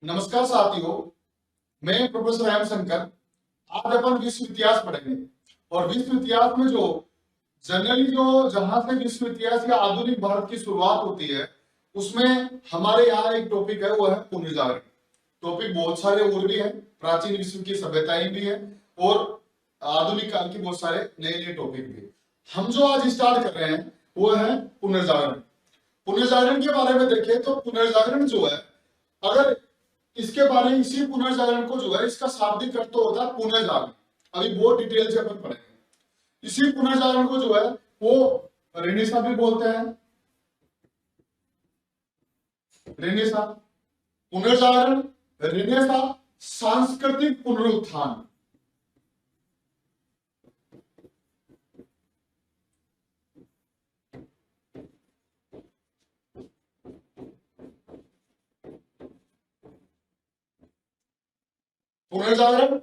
नमस्कार साथियों, मैं प्रोफेसर राम शंकर। आज अपन विश्व इतिहास पढ़ेंगे और विश्व इतिहास में जो जनरली जहां से विश्व इतिहास या आधुनिक भारत की शुरुआत होती है उसमें हमारे यहाँ एक टॉपिक है, वो है पुनर्जागरण। टॉपिक बहुत सारे और भी है, प्राचीन विश्व की सभ्यताएं भी है और आधुनिक काल की बहुत सारे नए नए टॉपिक भी है। हम जो आज स्टार्ट कर रहे हैं वो है पुनर्जागरण। पुनर्जागरण के बारे में देखें तो पुनर्जागरण जो है, अगर इसके बारे में इसी पुनर्जागरण को जो है इसका शाब्दिक अर्थ तो होता है पुनर्जागरण। अभी बहुत डिटेल से अपन पढ़ेंगे। इसी पुनर्जागरण को जो है वो रेनेसां भी बोलते हैं। रेनेसां, पुनर्जागरण, रेनेसां, सांस्कृतिक पुनरुत्थान। पुनर्जागरण,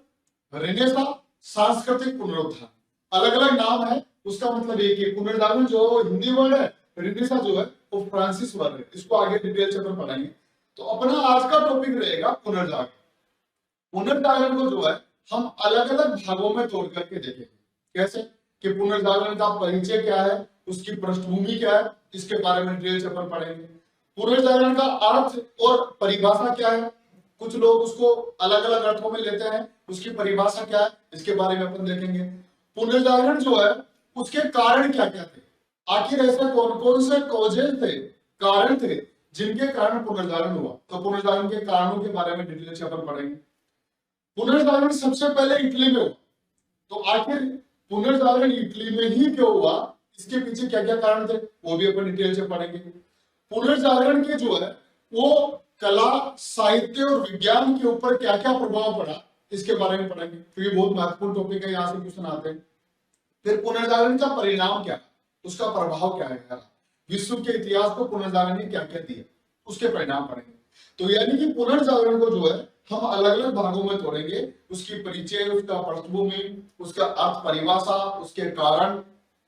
रेनेसां, सांस्कृतिक पुनरुत्थान, अलग अलग नाम है, उसका मतलब एक ही। पुनर्जागरण जो हिंदी वर्ड है, रेनेसां जो है वो फ्रांसीसी वर्ड है। इसको आगे डिटेल से अपन पढ़ेंगे। तो अपना आज का टॉपिक रहेगा पुनर्जागरण। पुनर्जागरण को जो है हम अलग अलग भागों में तोड़ करके देखेंगे। कैसे कि पुनर्जागरण का परिचय क्या है, उसकी पृष्ठभूमि क्या है, इसके बारे में डिटेल से अपन पढ़ेंगे। पुनर्जागरण का अर्थ और परिभाषा क्या है, कुछ लोग उसको अलग अलग अर्थों में लेते हैं, उसकी परिभाषा क्या है इसके बारे में अपन देखेंगे। पुनर्जागरण जो है उसके कारण क्या क्या थे, आखिर ऐसे कौन कौन से कॉजेज थे, कारण थे जिनके कारण पुनर्जागरण हुआ। तो पुनर्जागरण के कारणों के बारे में डिटेल से अपन पढ़ेंगे। पुनर्जागरण सबसे पहले इटली में हुआ, तो आखिर पुनर्जागरण इटली में ही क्यों हुआ, इसके पीछे क्या क्या कारण थे वो भी अपन डिटेल से पढ़ेंगे। पुनर्जागरण के जो है वो कला, साहित्य और विज्ञान के ऊपर क्या क्या प्रभाव पड़ा इसके बारे में पढ़ेंगे, क्योंकि बहुत महत्वपूर्ण टॉपिक है, यहाँ से क्वेश्चन आते हैं। फिर पुनर्जागरण का परिणाम क्या, उसका प्रभाव क्या है, विश्व के इतिहास को पुनर्जागरण ने क्या क्या दिया उसके परिणाम पढ़ेंगे। तो यानी कि पुनर्जागरण को जो है हम अलग अलग भागों में तोड़ेंगे, उसकी परिचय, उसका पृष्ठभूमि, उसका अर्थ परिभाषा, उसके कारण,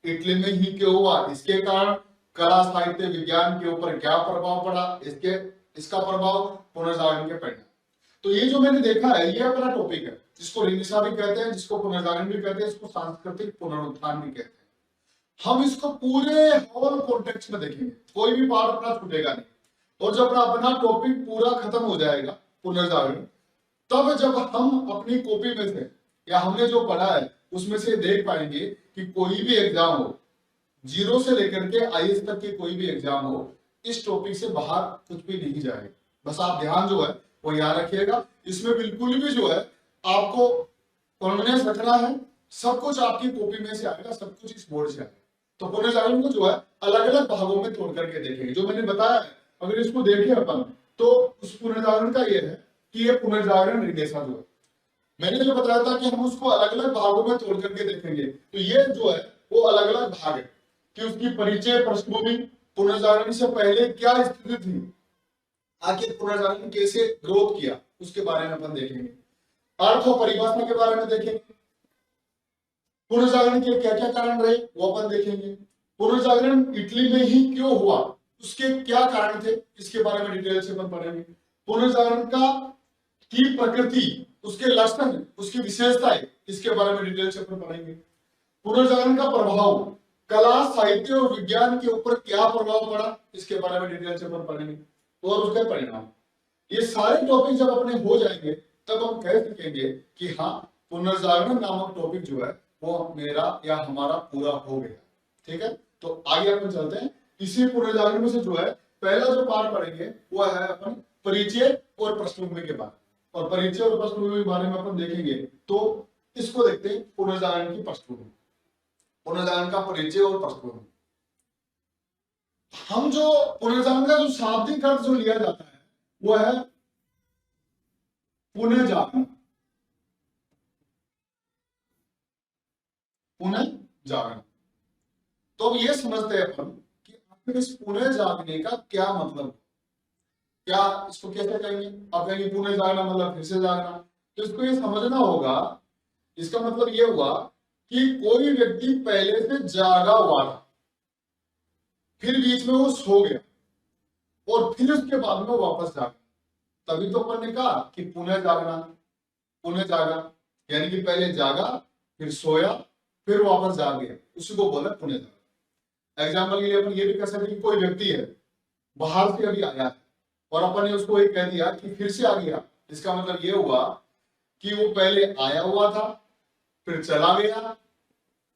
इटली में ही क्यों हुआ इसके कारण, कला साहित्य विज्ञान के ऊपर क्या प्रभाव पड़ा इसका प्रभाव, पुनर्जागरण के परिणाम। तो ये जो मैंने देखा है ये अपना टॉपिक है, जिसको रेनेसां भी कहते हैं, जिसको पुनर्जागरण भी कहते हैं, इसको सांस्कृतिक पुनरुत्थान भी कहते हैं। हम इसको पूरे होल कॉन्टेक्स्ट में देखेंगे, कोई भी पार्ट अपना छूटेगा नहीं। और जब अपना टॉपिक पूरा खत्म हो जाएगा पुनर्जागरण, तब जब हम अपनी कॉपी में से या हमने जो पढ़ा है उसमें से देख पाएंगे कि कोई भी एग्जाम हो, 0 से लेकर के IAS तक की कोई भी एग्जाम हो, इस टॉपिक से बाहर कुछ भी नहीं जाएगा। बस आप ध्यान जो है वो याद रखिएगा। इसमें बिल्कुल भी जो है आपको कॉन्फिडेंस रखना है, सब कुछ आपकी कॉपी में से आएगा, सब कुछ इस बोर्ड से आएगा। तो पुनर्जागरण को जो है अलग अलग भागों में तोड़ करके देखेंगे। जो मैंने बताया है, अगर इसको देखें अपन तो उस पुनर्जागरण का ये है कि ये पुनर्जागरण रेनेसां जो है, मैंने जो बताया था कि हम उसको अलग अलग भागों में तोड़ करके देखेंगे। तो ये जो है वो अलग अलग भाग है कि उसकी परिचय, पृष्ठभूमि, पुनर्जागरण से पहले क्या स्थिति थी, आखिर पुनर्जागरण कैसे ग्रोथ किया उसके बारे में अपन देखेंगे। अर्थ और परिभाषा के बारे में देखेंगे। पुनर्जागरण के क्या क्या कारण रहे वो अपन देखेंगे। पुनर्जागरण इटली में ही क्यों हुआ, उसके क्या कारण थे इसके बारे में डिटेल से अपन पढ़ेंगे। पुनर्जागरण का की प्रकृति, उसके लक्षण, उसकी विशेषताएं, इसके बारे में डिटेल से अपन पढ़ेंगे। पुनर्जागरण का प्रभाव, कला, साहित्य और विज्ञान के ऊपर क्या प्रभाव पड़ा इसके बारे में डिटेल से अपन पढ़ेंगे। और उसके परिणाम। ये सारे टॉपिक जब अपने हो जाएंगे तब हम कह सकेंगे कि हाँ, पुनर्जागरण नामक टॉपिक जो है वो मेरा या हमारा पूरा हो गया। ठीक है, तो आगे अपन चलते हैं। इसी पुनर्जागरण में से जो है पहला जो पार्ट पढ़ेंगे वो है अपन परिचय और पृष्ठभूमि के बारे, और परिचय और पृष्ठभूमि के बारे में अपन देखेंगे। तो इसको देखते हैं, पुनर्जागरण की पृष्ठभूमि, पुनर्जागरण का परिचय और पृष्ठभूमि। हम जो पुनर्जागरण का जो शाब्दिक अर्थ जो लिया जाता है वो है पुनर्जागरण। पुनर्जागरण, तो अब ये समझते हैं अपन कि आखिर इस पुनर्जागने का क्या मतलब, क्या इसको कैसे कहेंगे। आप कहेंगे पुनर्जागना मतलब फिर से जागना, तो इसको ये समझना होगा। इसका मतलब ये हुआ कि कोई व्यक्ति पहले से जागा हुआ था, फिर बीच में वो सो गया और फिर उसके बाद में वापस जागा, तभी तो अपन ने कहा कि पुनः जागना, पुनः जागा, यानी कि पहले जागा, फिर सोया, फिर वापस जाग गया, उसी को बोला पुनः जागा। एग्जाम्पल के लिए अपन ये भी कह सकते हैं कि कोई व्यक्ति है, बाहर से अभी आया है और अपन ने उसको एक कह दिया कि फिर से आ गया, इसका मतलब ये हुआ कि वो पहले आया हुआ था, फिर चला गया,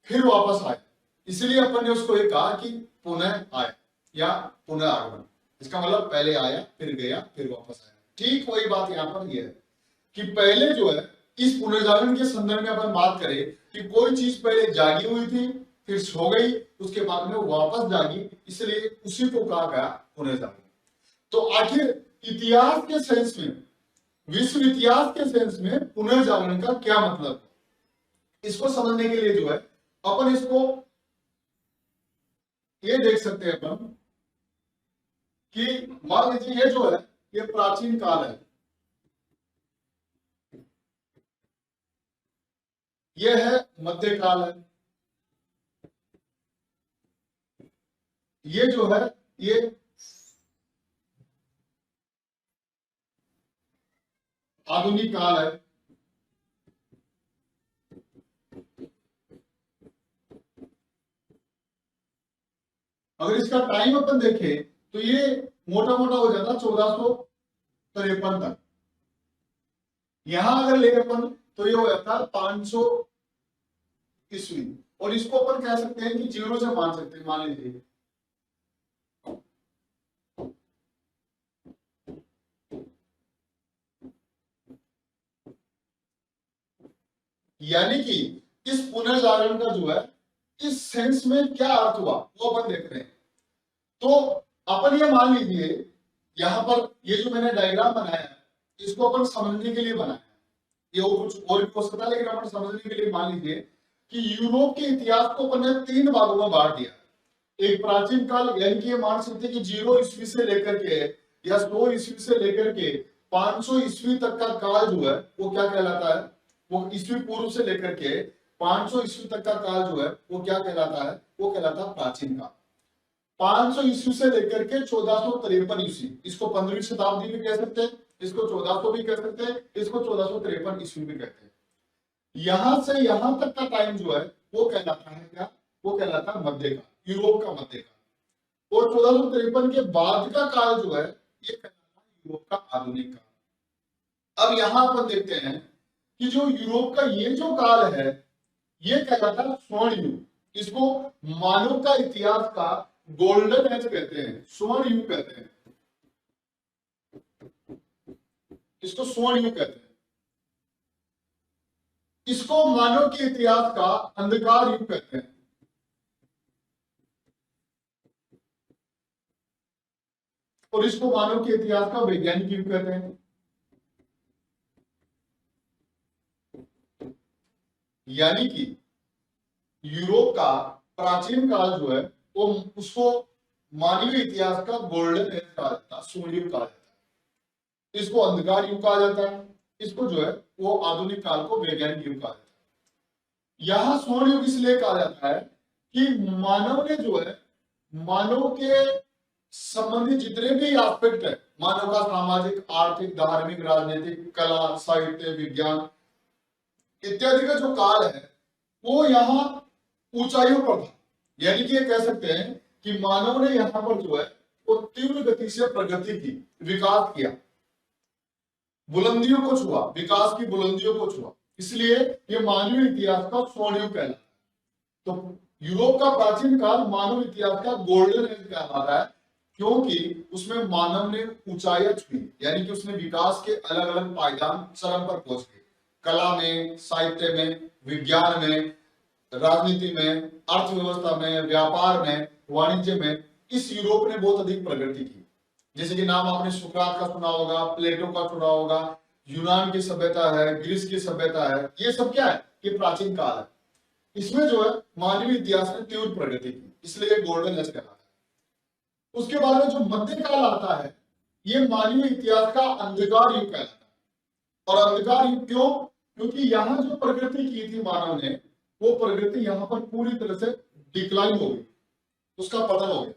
फिर वापस आया, इसलिए अपन ने उसको एक कहा कि पुनः आया या पुनः आगमन। इसका मतलब पहले आया, फिर गया, फिर वापस आया। ठीक वही बात यहाँ पर यह है कि पहले जो है, इस पुनर्जागरण के संदर्भ में अपन बात करें कि कोई चीज पहले जागी हुई थी, फिर सो गई, उसके बाद में वापस जागी, इसलिए उसी को कहा गया पुनर्जागरण। तो आखिर इतिहास के सेंस में, विश्व इतिहास के सेंस में पुनर्जागरण का क्या मतलब है, इसको समझने के लिए जो है अपन इसको ये देख सकते हैं अपन कि मान लीजिए ये जो है ये प्राचीन काल है, ये है मध्यकाल है, ये जो है ये आधुनिक काल है, अगर इसका टाइम अपन देखें तो ये मोटा मोटा हो जाता 1453 तक। यहां अगर ले अपन तो ये हो जाता 500 ईस्वी, और इसको अपन कह सकते हैं कि जीरो से मान सकते हैं, मान लीजिए यानी कि इस पुनर्जागरण का जो है इस सेंस में क्या अर्थ हुआ वो अपन देख रहे हैं। तो अपन ये मान लीजिए यहां पर ये जो मैंने डायग्राम बनाया है इसको अपन समझने के लिए बनाया है, ये कुछ और भी हो सकता है, लेकिन अपन समझने के लिए मान लीजिए कि यूरोप के इतिहास को अपन ने 3 भागों में बांट दिया। एक प्राचीन काल, यानी कि ये मान सकते हैं कि 0 ईस्वी से लेकर के या 100 ईस्वी से लेकर के 500 ईस्वी तक का काल जो है वो क्या कहलाता है, वो ईस्वी पूर्व से लेकर के 500 ईस्वी तक का काल जो है वो क्या कहलाता है, वो कहलाता है प्राचीन काल। 500 ईस्वी से लेकर के 1453 ईस्वी, इसको 15वीं शताब्दी भी कह सकते हैं, इसको 1400 भी कह सकते हैं, इसको 1453 ईस्वी भी कहते हैं। यहां से यहां तक का टाइम जो है वो कहलाता है क्या, वो कहलाता है मध्यकाल, यूरोप का मध्यकाल। और 1453 के बाद का काल जो है ये कहलाता है यूरोप का आधुनिक काल। अब यहां अपन देखते हैं कि जो यूरोप का ये जो काल है ये कहलाता है स्वर्ण युग, इसको मानव का इतिहास का गोल्डन एज कहते हैं, स्वर्ण युग कहते हैं, इसको स्वर्ण युग कहते हैं। इसको मानव के इतिहास का अंधकार युग कहते हैं। और इसको मानव के इतिहास का वैज्ञानिक युग कहते हैं। यानी कि यूरोप का प्राचीन काल जो है वो उसको मानवीय इतिहास का गोल्डन एज कहा जाता है, स्वर्ण युग कहा जाता है। इसको अंधकार युग कहा जाता है, इसको जो है वो आधुनिक काल को वैज्ञानिक युग कहा जाता है। यहां स्वर्ण युग इसलिए कहा जाता है कि मानव ने जो है, मानव के संबंधित जितने भी एस्पेक्ट है, मानव का सामाजिक, आर्थिक, धार्मिक, राजनीतिक, कला, साहित्य, विज्ञान इत्यादि का जो काल है वो यहाँ ऊंचाइयों पर था। यानी कि ये कह सकते हैं कि मानव ने यहाँ पर जो है वो तीव्र गति से प्रगति की, विकास किया, बुलंदियों को छुआ, विकास की बुलंदियों को छुआ, इसलिए ये मानवीय इतिहास का स्वर्ण युग कहलाता है। तो यूरोप का प्राचीन काल मानव इतिहास का गोल्डन एज कहलाता है, क्योंकि उसमें मानव ने ऊंचाइयां छुई, यानी कि उसने विकास के अलग अलग पायदान चरम पर पहुंच गए, कला में, साहित्य में, विज्ञान में, राजनीति में, अर्थव्यवस्था में, व्यापार में, वाणिज्य में इस यूरोप ने बहुत अधिक प्रगति की। जैसे कि नाम आपने सुकरात का सुना होगा, प्लेटो का सुना होगा, यूनान की सभ्यता है, ग्रीस की सभ्यता है, ये सब क्या है, ये प्राचीन काल है। इसमें जो है मानवीय इतिहास ने तीव्र प्रगति की, इसलिए गोल्डन एज कहलाता है। उसके बाद में जो मध्यकाल आता है ये मानवीय इतिहास का अंधकार युग कहलाता है। और अंधकार युग क्यों, क्योंकि यहाँ जो प्रगति की थी मानव ने, वो प्रगति यहाँ पर पूरी तरह से डिक्लाइन हो गई, उसका पतन हो गया।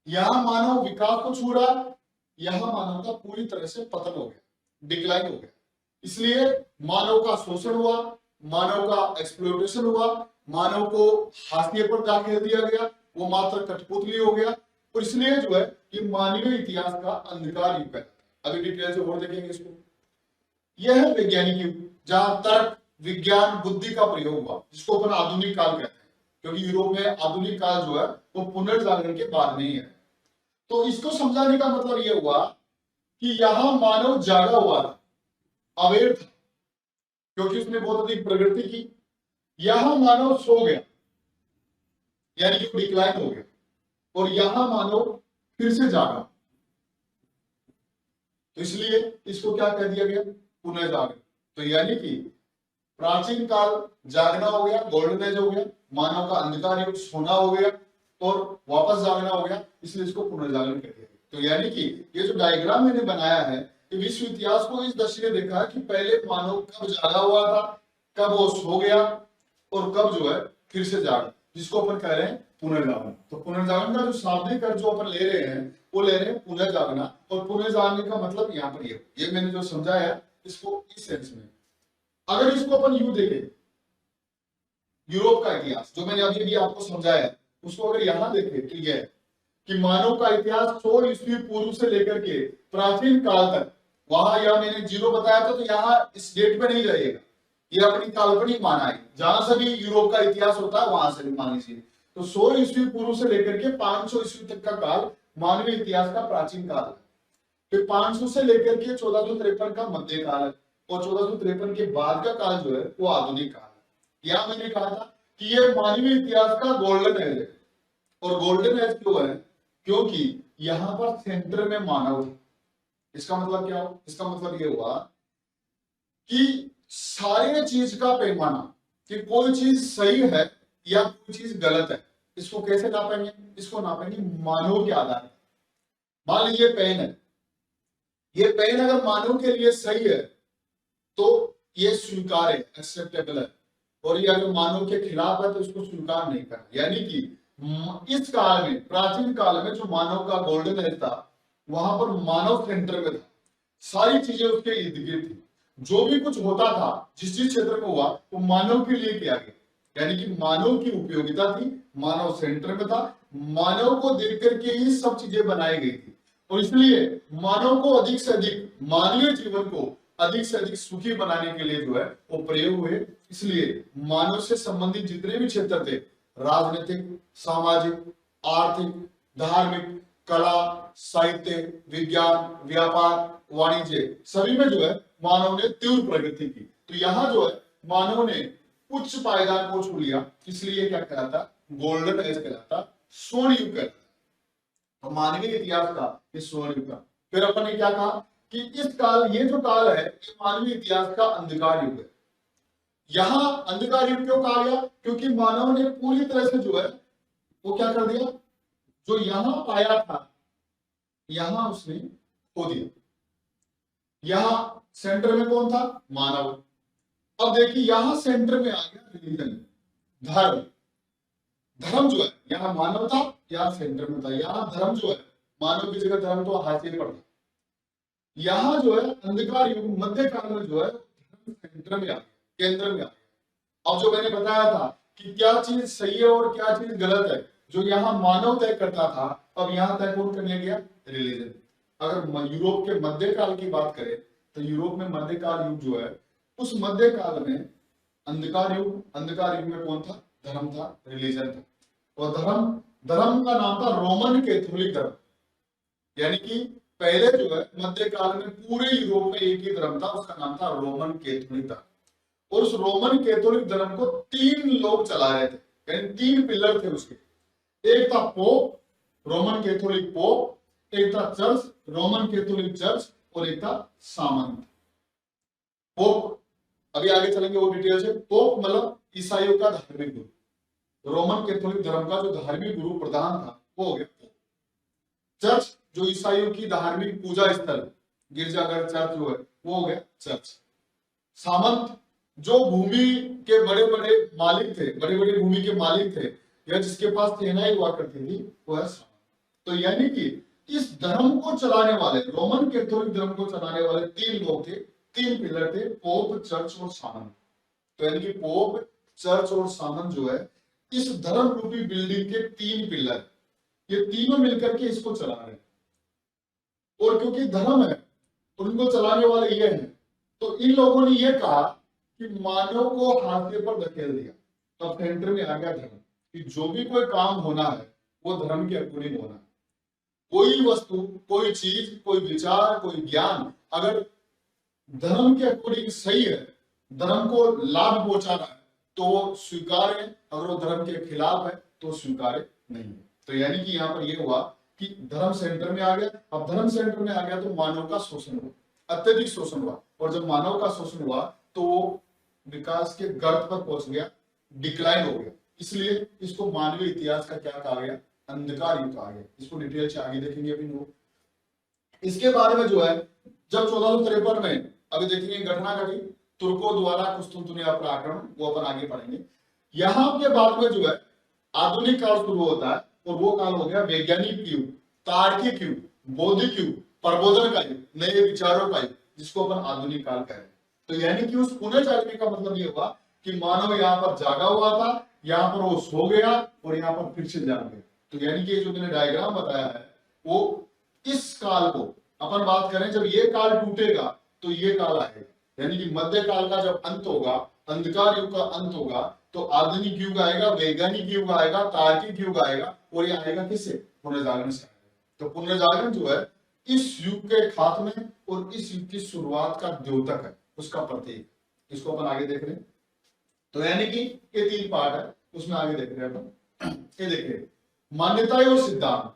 यहां मानव विकास को छू रहा है, यहाँ मानव का पूरी तरह से पतन हो गया, डिक्लाइन हो गया। इसलिए मानव का शोषण हुआ, मानव का एक्सप्लोइटेशन हुआ, मानव को हाशिए पर धकेल दिया गया, वो मात्र कठपुतली हो गया। और इसलिए जो है ये मानवीय इतिहास का अंधकार युग है। अभी डिटेल से और देखेंगे इसको। यह है वैज्ञानिक युग, जहां तर्क, विज्ञान, बुद्धि का प्रयोग हुआ, जिसको अपन आधुनिक काल कहते हैं, क्योंकि यूरोप में आधुनिक काल जो है वो पुनर्जागरण के बाद में ही है। तो इसको समझाने का मतलब यह हुआ कि यहां मानव जागा हुआ था, अवेयर था, क्योंकि उसने बहुत अधिक प्रगति की। यहां मानव सो गया, यानी कि डिक्लाइन हो गया, और यहां मानव फिर से जागा। तो इसलिए इसको क्या कह दिया गया, पुनर्जागरण। तो यानी कि प्राचीन काल जागना हो गया, गोल्डन एज हो गया, मानव का अंधकार युग सोना हो गया और वापस जागना हो गया, इसलिए इसको पुनर्जागरण कह दिया गया। तो यानी कि ये जो डायग्राम मैंने बनाया है, ये विश्व इतिहास को इस दृष्टि से देखा है कि पहले मानव कब जागा हुआ था, कब वो सो गया, और कब जो है फिर से जागा, जिसको अपन कह रहे हैं पुनर्जागरण। तो पुनर्जागरण का जो शाब्दिक अर्थ जो अपन ले रहे हैं वो ले रहे हैं पुनर्जागना, और पुनर्जागने का मतलब यहाँ पर ये मैंने जो समझाया इसको इस सेंस में। अगर इसको अपन यूं देखें, यूरोप का इतिहास जो मैंने अभी भी आपको समझाया, उसको अगर यहां देखें तो यह कि मानव का इतिहास 100 ईस्वी पूर्व से लेकर के प्राचीन काल तक, वहां यह मैंने 0 बताया था, तो यहाँ इस डेट पे नहीं रहेगा, ये अपनी काल्पनिक माना है। जहां से भी यूरोप का इतिहास होता है वहां से भी मान लीजिए। तो 100 ईस्वी पूर्व से लेकर के 500 ईस्वी तक का काल मानवीय इतिहास का प्राचीन काल है। फिर 500 से लेकर के 1453 का मध्य काल है, और 1453 के बाद का काल जो है वो आधुनिक काल है। यहां मैंने कहा था कि ये मानवीय इतिहास का गोल्डन एज है। और गोल्डन एज क्यों है, क्योंकि यहां पर सेंटर में मानव था। इसका मतलब क्या हो, इसका मतलब ये हुआ कि सारे चीज का पैमाना, कि कोई चीज सही है या कोई चीज गलत है, इसको कैसे नापेंगे, इसको नापेंगे मानव के आधार पर। मान लीजिए पेन है, ये पेन अगर मानव के लिए सही है तो ये स्वीकार है, एक्सेप्टेबल है, और ये अगर मानव के खिलाफ है तो इसको स्वीकार नहीं करना। यानी कि इस काल में, प्राचीन काल में जो मानव का गोल्डन एज था, वहां पर मानव सेंटर में था, सारी चीजें उसके इर्द गिर्द थी, जो भी कुछ होता था जिस जिस क्षेत्र में हुआ वो मानव के लिए किया गया। यानी कि मानव की उपयोगिता थी, मानव सेंटर में था, मानव को देख करके ही सब चीजें बनाई गई थी। और इसलिए मानव को अधिक से अधिक, मानवीय जीवन को अधिक से अधिक सुखी बनाने के लिए जो है वो प्रयोग हुए। इसलिए मानव से संबंधित जितने भी क्षेत्र थे, राजनीतिक, सामाजिक, आर्थिक, धार्मिक, कला, साहित्य, विज्ञान, व्यापार, वाणिज्य, सभी में जो है मानव ने तीव्र प्रगति की। तो यहाँ जो है मानव ने उच्च पायदान को छू लिया, इसलिए क्या कहलाता, गोल्डन एज कहलाता, स्वर्ण युग कहलाता। तो मानवीय इतिहास का ये स्वर्ण युग का। फिर अपन ने क्या कहा कि इस काल, ये जो काल है ये मानवीय इतिहास का अंधकार युग है। यहां अंधकार युग क्यों कहा गया, क्योंकि मानव ने पूरी तरह से जो है वो क्या कर दिया, जो यहां पाया था यहां उसने खो दिया। यहां सेंटर में कौन था, मानव। अब देखिए यहां सेंटर में आ गया रिलीजन, धर्म। धर्म जो है यहां मानव था, यहां सेंटर में था, यहां धर्म जो है मानव की जगह धर्म तो हासिल पर था। यहां जो है अंधकार युग, मध्य काल में जो है धर्म सेंटर में आ गया, केंद्र में आ गया। अब जो मैंने बताया था कि क्या चीज सही है और क्या चीज गलत है, जो यहाँ मानव तय करता था, अब यहाँ तय कौन करने गया, रिलीजन। अगर यूरोप के मध्यकाल की बात करें तो यूरोप में मध्यकाल युग जो है, उस मध्यकाल में अंधकार युग में कौन था, धर्म था, रिलीजन था। और धर्म का नाम था रोमन कैथोलिक धर्म। यानी कि पहले जो है मध्यकाल में पूरे यूरोप में एक ही धर्म था, उसका नाम था रोमन कैथोलिक धर्म। और उस रोमन कैथोलिक धर्म को 3 लोग चला रहे थे, यानी 3 पिलर थे उसके। एक था पोप, रोमन कैथोलिक पोप, एक था चर्च, रोमन कैथोलिक चर्च, और एक था सामंत। पोप अभी आगे चलेंगे वो डिटेल से। पोप मतलब ईसाइयों का धार्मिक गुरु, रोमन कैथोलिक धर्म का जो धार्मिक गुरु प्रधान था वो हो गया पोप। चर्च जो ईसाइयों की धार्मिक पूजा स्थल, गिरजाघर, चर्च जो है वो हो गया चर्च। सामंत जो भूमि के बड़े बड़े मालिक थे, बड़े बड़े भूमि के मालिक थे, या जिसके पास सेनाएं हुआ करती थी, वो है सामंत। तो यानी कि इस धर्म को चलाने वाले, रोमन कैथोलिक धर्म को चलाने वाले 3 लोग थे, 3 पिलर थे, पोप, चर्च और सामन। तो यानी कि पोप, चर्च और सामन जो है इस धर्म रूपी बिल्डिंग के 3 पिलर, ये तीनों मिलकर के इसको चला रहे हैं। और क्योंकि धर्म है, उनको चलाने वाले ये हैं, तो इन लोगों ने ये कहा कि मानव को हाशिए पर धकेल दिया। तब सेंटर में आ गया धर्म, कि जो भी कोई काम होना है वो धर्म के अकॉर्डिंग होना है। कोई वस्तु, कोई चीज, कोई विचार, कोई ज्ञान अगर धर्म के अकॉर्डिंग सही है, धर्म को लाभ पहुंचा रहा है, तो वो स्वीकार्य है। अगर वो धर्म के खिलाफ है तो स्वीकार्य नहीं है। तो यानी कि यहाँ पर ये हुआ कि धर्म सेंटर में आ गया। अब धर्म सेंटर में आ गया तो मानव का शोषण हुआ, अत्यधिक शोषण हुआ। और जब मानव का शोषण हुआ तो वो विकास के गर्त पर पहुंच गया, डिक्लाइन हो गया। इसलिए इसको मानवीय इतिहास का क्या कहा गया, अंधकार युग कहा गया। इसको डिटेल से आगे देखेंगे अभी लोग। इसके बारे में जो है जब 1453 में अभी देखेंगे घटना घटी तुर्कों द्वारा कुस्तुनतुनिया पर आक्रमण, वो अपन आगे पढ़ेंगे। यहाँ के बाद में जो है आधुनिक काल शुरू होता है, और वो काल हो गया वैज्ञानिक युग, तार्किक युग, बौद्धिक युग, प्रबोधन का युग, नए विचारों का युग, जिसको अपन आधुनिक काल कह रहे हैं। तो यानी कि उस पुनर्जागरण का मतलब ये हुआ कि मानव यहाँ पर जागा हुआ था, यहाँ पर वो सो गया और यहाँ पर फिर से जाग गया। तो यानी कि जो मैंने डायग्राम बताया है वो इस काल को अपन बात करें, जब ये काल टूटेगा तो ये काल आएगा। यानी कि मध्य काल का जब अंत होगा, अंधकार युग का अंत होगा, तो आधुनिक युग आएगा, वैज्ञानिक युग आएगा, तार्किक युग आएगा, और ये आएगा किससे, पुनर्जागरण से आएगा। तो पुनर्जागरण जो है इस युग के खात्मे और इस युग की शुरुआत का द्योतक है, उसका प्रतीक। इसको अपन आगे देख रहे हैं। तो यानी कि ये 3 पार्ट है, उसमें आगे देख रहे हैं अपन। ये देखिए मान्यताएं और सिद्धांत,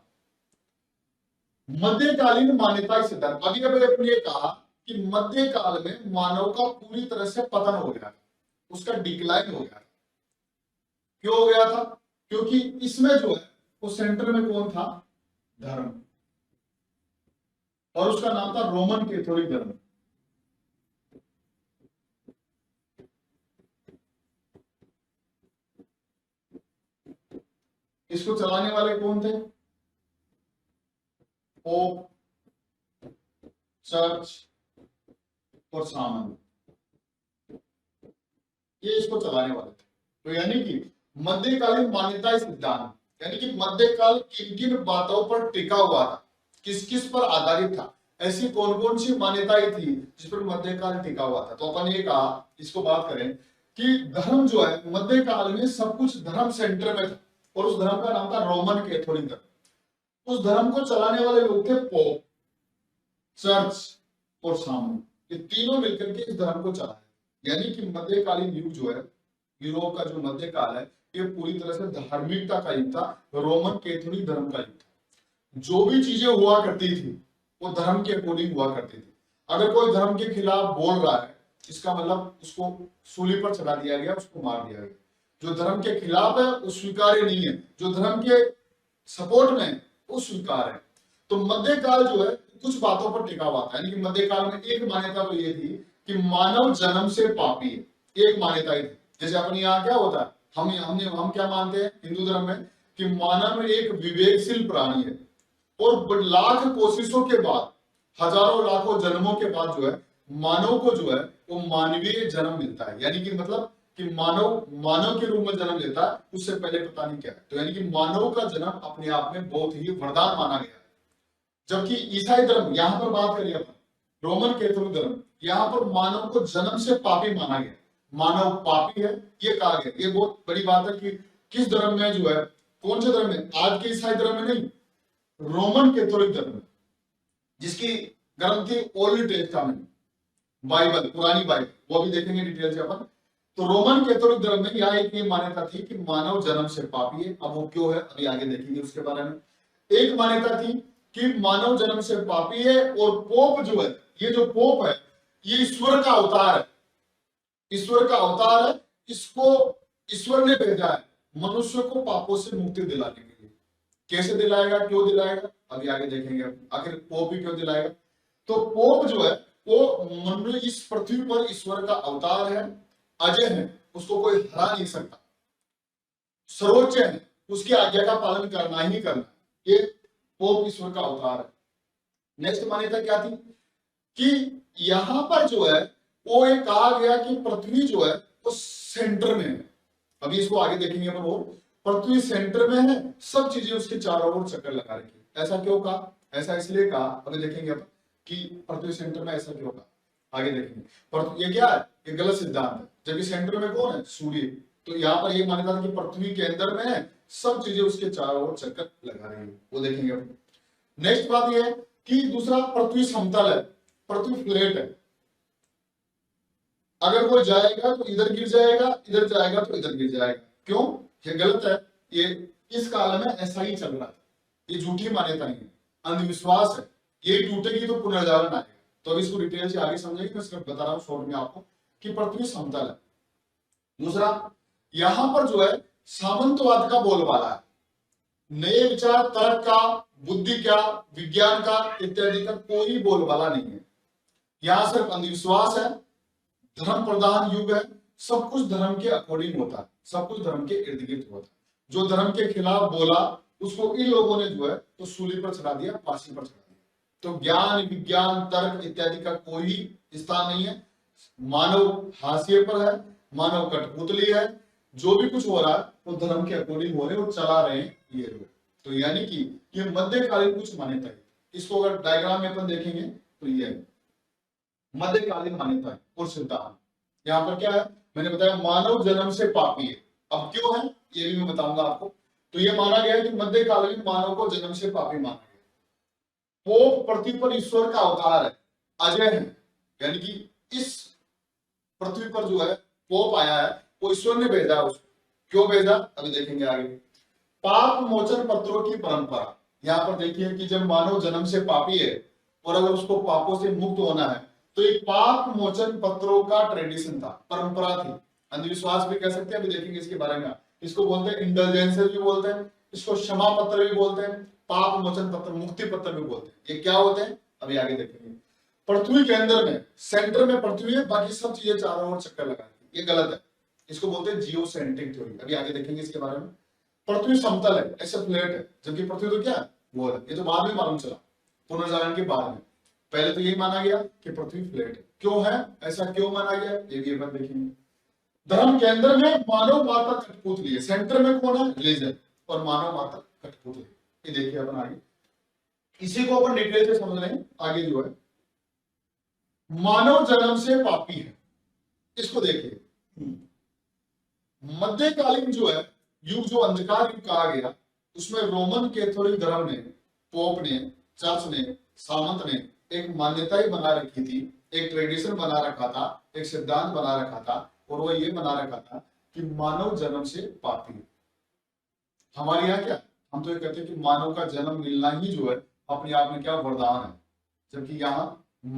मध्यकालीन मान्यताएं सिद्धांत। अभी अभी अपन ये कहा कि मध्य काल में मानव का पूरी तरह से पतन हो गया, उसका डिक्लाइन हो गया। क्यों हो गया था, क्योंकि इसमें जो है वो सेंटर में कौन था, धर्म, और उसका नाम था रोमन कैथोलिक धर्म। इसको चलाने वाले कौन थे, पोप, चर्च और सामन, ये इसको चलाने वाले थे। तो यानी कि मध्यकालीन मान्यता सिद्धांत, यानी कि मध्यकाल किन किन बातों पर टिका हुआ था, किस किस पर आधारित था, ऐसी कौन कौन सी मान्यताएं थी जिस पर मध्यकाल टिका हुआ था। तो अपन ये कहा, इसको बात करें कि धर्म जो है मध्यकाल में सब कुछ धर्म सेंटर में था, और उस धर्म का नाम था रोमन कैथोलिक धर्म। उस धर्म को चलाने वाले लोग थे पोप, चर्च और सामन, ये तीनों मिलकर के इस धर्म को चलाया। यानी कि मध्यकालीन युग जो है, यूरोप का जो मध्यकाल है, ये पूरी तरह से धार्मिकता का युग था, रोमन कैथोलिक धर्म का युग था। जो भी चीजें हुआ करती थी वो धर्म के अकॉर्डिंग हुआ करती थी। अगर कोई धर्म के खिलाफ बोल रहा है, इसका मतलब उसको सूली पर चढ़ा दिया गया, उसको मार दिया गया। जो धर्म के खिलाफ है वो स्वीकार्य नहीं है, जो धर्म के सपोर्ट में है वो स्वीकार है। तो मध्यकाल जो है कुछ बातों पर टिका हुआ था। यानी कि मध्यकाल में एक मान्यता तो ये थी कि मानव जन्म से पापी है, एक मान्यता ही थी। जैसे अपने यहाँ क्या होता है, हम क्या मानते हैं हिंदू धर्म में कि मानव एक विवेकशील प्राणी है, और लाख कोशिशों के बाद, हजारों लाखों जन्मों के बाद जो है मानव को जो है वो मानवीय जन्म मिलता है। यानी कि मतलब कि मानव के रूप में जन्म लेता है, उससे पहले पता नहीं क्या है। तो यानी कि मानव का जन्म अपने आप में बहुत ही वरदान माना गया। जबकि ईसाई धर्म, यहां पर बात करिए अपन, रोमन कैथोलिक धर्म, यहाँ पर मानव को जन्म से पापी माना गया। मानव पापी है ये कहा गया। ये बहुत बड़ी बात है कि किस धर्म में जो है, कौन से धर्म में, आज के ईसाई धर्म में नहीं, रोमन कैथोलिक धर्म में, जिसकी ग्रंथि ओल्ड टेस्टामेंट, बाइबल, पुरानी बाइबल, वो भी देखेंगे डिटेल से अपन। तो रोमन कैथोलिक धर्म में यहाँ एक ये मान्यता थी कि मानव जन्म से पापी है। अब वो क्यों है अभी आगे देखेंगे उसके बारे में। एक मान्यता थी कि मानव जन्म से पापी है, और पोप जो है, ये जो पोप है ये ईश्वर का अवतार है, ईश्वर का अवतार है। इसको ईश्वर ने भेजा है मनुष्य को पापों से मुक्ति दिलाने के लिए। कैसे दिलाएगा, क्यों दिलाएगा, अभी आगे देखेंगे। आखिर पोप ही क्यों दिलाएगा। तो पोप जो है वो मनुष्य, इस पृथ्वी पर ईश्वर का अवतार है, अजय है, उसको कोई हरा नहीं सकता, सर्वोच्च है, उसकी आज्ञा का पालन करना ही करना। ये पोप ईश्वर का अवतार है। नेक्स्ट मान्यता क्या थी कि यहां पर जो है वो एक कहा गया कि पृथ्वी जो है वो सेंटर में है। अभी इसको आगे देखेंगे अपन और पृथ्वी सेंटर में है, सब चीजें उसके चारों ओर चक्कर लगा रखी है। ऐसा क्यों कहा? ऐसा इसलिए कहा, अभी देखेंगे अपन कि पृथ्वी सेंटर में ऐसा क्यों कहा, आगे देखेंगे। पर ये क्या है? ये गलत सिद्धांत है, जबकि सेंटर में कौन है? सूर्य। तो यहाँ पर ये मान्यता था कि पृथ्वी के अंदर में है, सब चीजें उसके चारों ओर चक्कर लगा रही है, वो देखेंगे अपन। नेक्स्ट बात ये है कि दूसरा, पृथ्वी समतल है, पृथ्वी फ्लैट है। अगर कोई जाएगा तो इधर गिर जाएगा, इधर जाएगा तो इधर गिर जाएगा। क्यों? ये गलत है। ये इस काल में ऐसा ही चल रहा है, ये झूठी मान्यता नहीं है, अंधविश्वास है। ये टूटेगी तो पुनर्जागरण आएगा। तो अभी इसको डिटेल से आगे समझेंगे, मैं सिर्फ बता रहा हूं शॉर्ट में आपको कि पृथ्वी समतल है। दूसरा, यहां पर जो है सामंतवाद का बोलबाला है, नए विचार, तर्क का, बुद्धि का, विज्ञान का इत्यादि का कोई बोलबाला नहीं है। यहां सिर्फ अंधविश्वास है, धर्म प्रधान युग है, सब कुछ धर्म के अकॉर्डिंग होता है, सब कुछ धर्म के इर्द गिर्द होता है। जो धर्म के खिलाफ बोला उसको इन लोगों ने जो है तो सूली पर चढ़ा दिया, फांसी पर चढ़ा दिया। तो ज्ञान, विज्ञान, तर्क इत्यादि का कोई स्थान नहीं है। मानव हाशिए पर है, मानव कठपुतली है, जो भी कुछ हो रहा है वो धर्म के अकॉर्डिंग हो रहे हैं, वो चला रहे हैं ये लोग। तो यानी कि ये मध्यकालीन कुछ मान्यता है। इसको अगर डायग्राम में अपन देखेंगे तो ये है मध्यकालीन मान्यता है और सिद्धांत। यहाँ पर क्या है? मैंने बताया मानव जन्म से पापी है। अब क्यों है ये भी मैं बताऊंगा आपको। तो ये माना गया है कि मध्यकालीन मानव को जन्म से पापी माना गया। पोप पृथ्वी पर ईश्वर का अवतार है, अजय है, यानी कि इस पृथ्वी पर जो है पोप आया है वो ईश्वर ने भेजा है उसको। क्यों भेजा अभी देखेंगे आगे। पाप मोचन पत्रों की परंपरा, यहाँ पर देखिए कि जब मानव जन्म से पापी है और अगर उसको पापों से मुक्त होना है तो एक पाप मोचन पत्रों का ट्रेडिशन था, परंपरा थी, अंधविश्वास भी कह सकते हैं, अभी देखेंगे इसके बारे में। इसको बोलते हैं इंडल्जेंसेस भी बोलते हैं, इसको क्षमा पत्र भी बोलते हैं, पाप मोचन पत्र, मुक्ति पत्र भी बोलते हैं। ये क्या होते हैं अभी आगे देखेंगे। पृथ्वी के अंदर में सेंटर में पृथ्वी है, बाकी सब चीजें चारों ओर चक्कर लगाती है, ये गलत है। इसको बोलते हैं जियोसेंट्रिक थ्योरी, अभी आगे देखेंगे इसके बारे में। पृथ्वी समतल है, ऐसे फ्लैट है, जबकि पृथ्वी तो क्या है? गोल है। ये तो बाद में मालूम चला, पुनर्जागरण के बाद में। पहले तो यही माना गया कि पृथ्वी फ्लैट है। क्यों है ऐसा, क्यों माना गया ये भी अपन देखेंगे। धर्म के अंदर में मानव माता कठपुतली है, सेंटर में कौन है? रिलीजन, और मानव माता कठपुतली। ये देखिए अपन आगे, इसी को अपन डिटेल से समझ रहे हैं। आगे जो है मानव जन्म से पापी है, इसको देखिए। मध्यकालीन जो है युग, जो अंधकार युग कहा गया, उसमें रोमन कैथोलिक धर्म ने, पोप ने, चर्च ने, सामंत ने एक मान्यता ही बना रखी थी, एक ट्रेडिशन बना रखा था, एक सिद्धांत बना रखा था, और वो ये बना रखा था कि मानव जन्म से पापी है। हमारे यहाँ क्या, हम तो ये कहते हैं कि मानव का जन्म मिलना ही जो है अपने आप में क्या वरदान है, जबकि यहाँ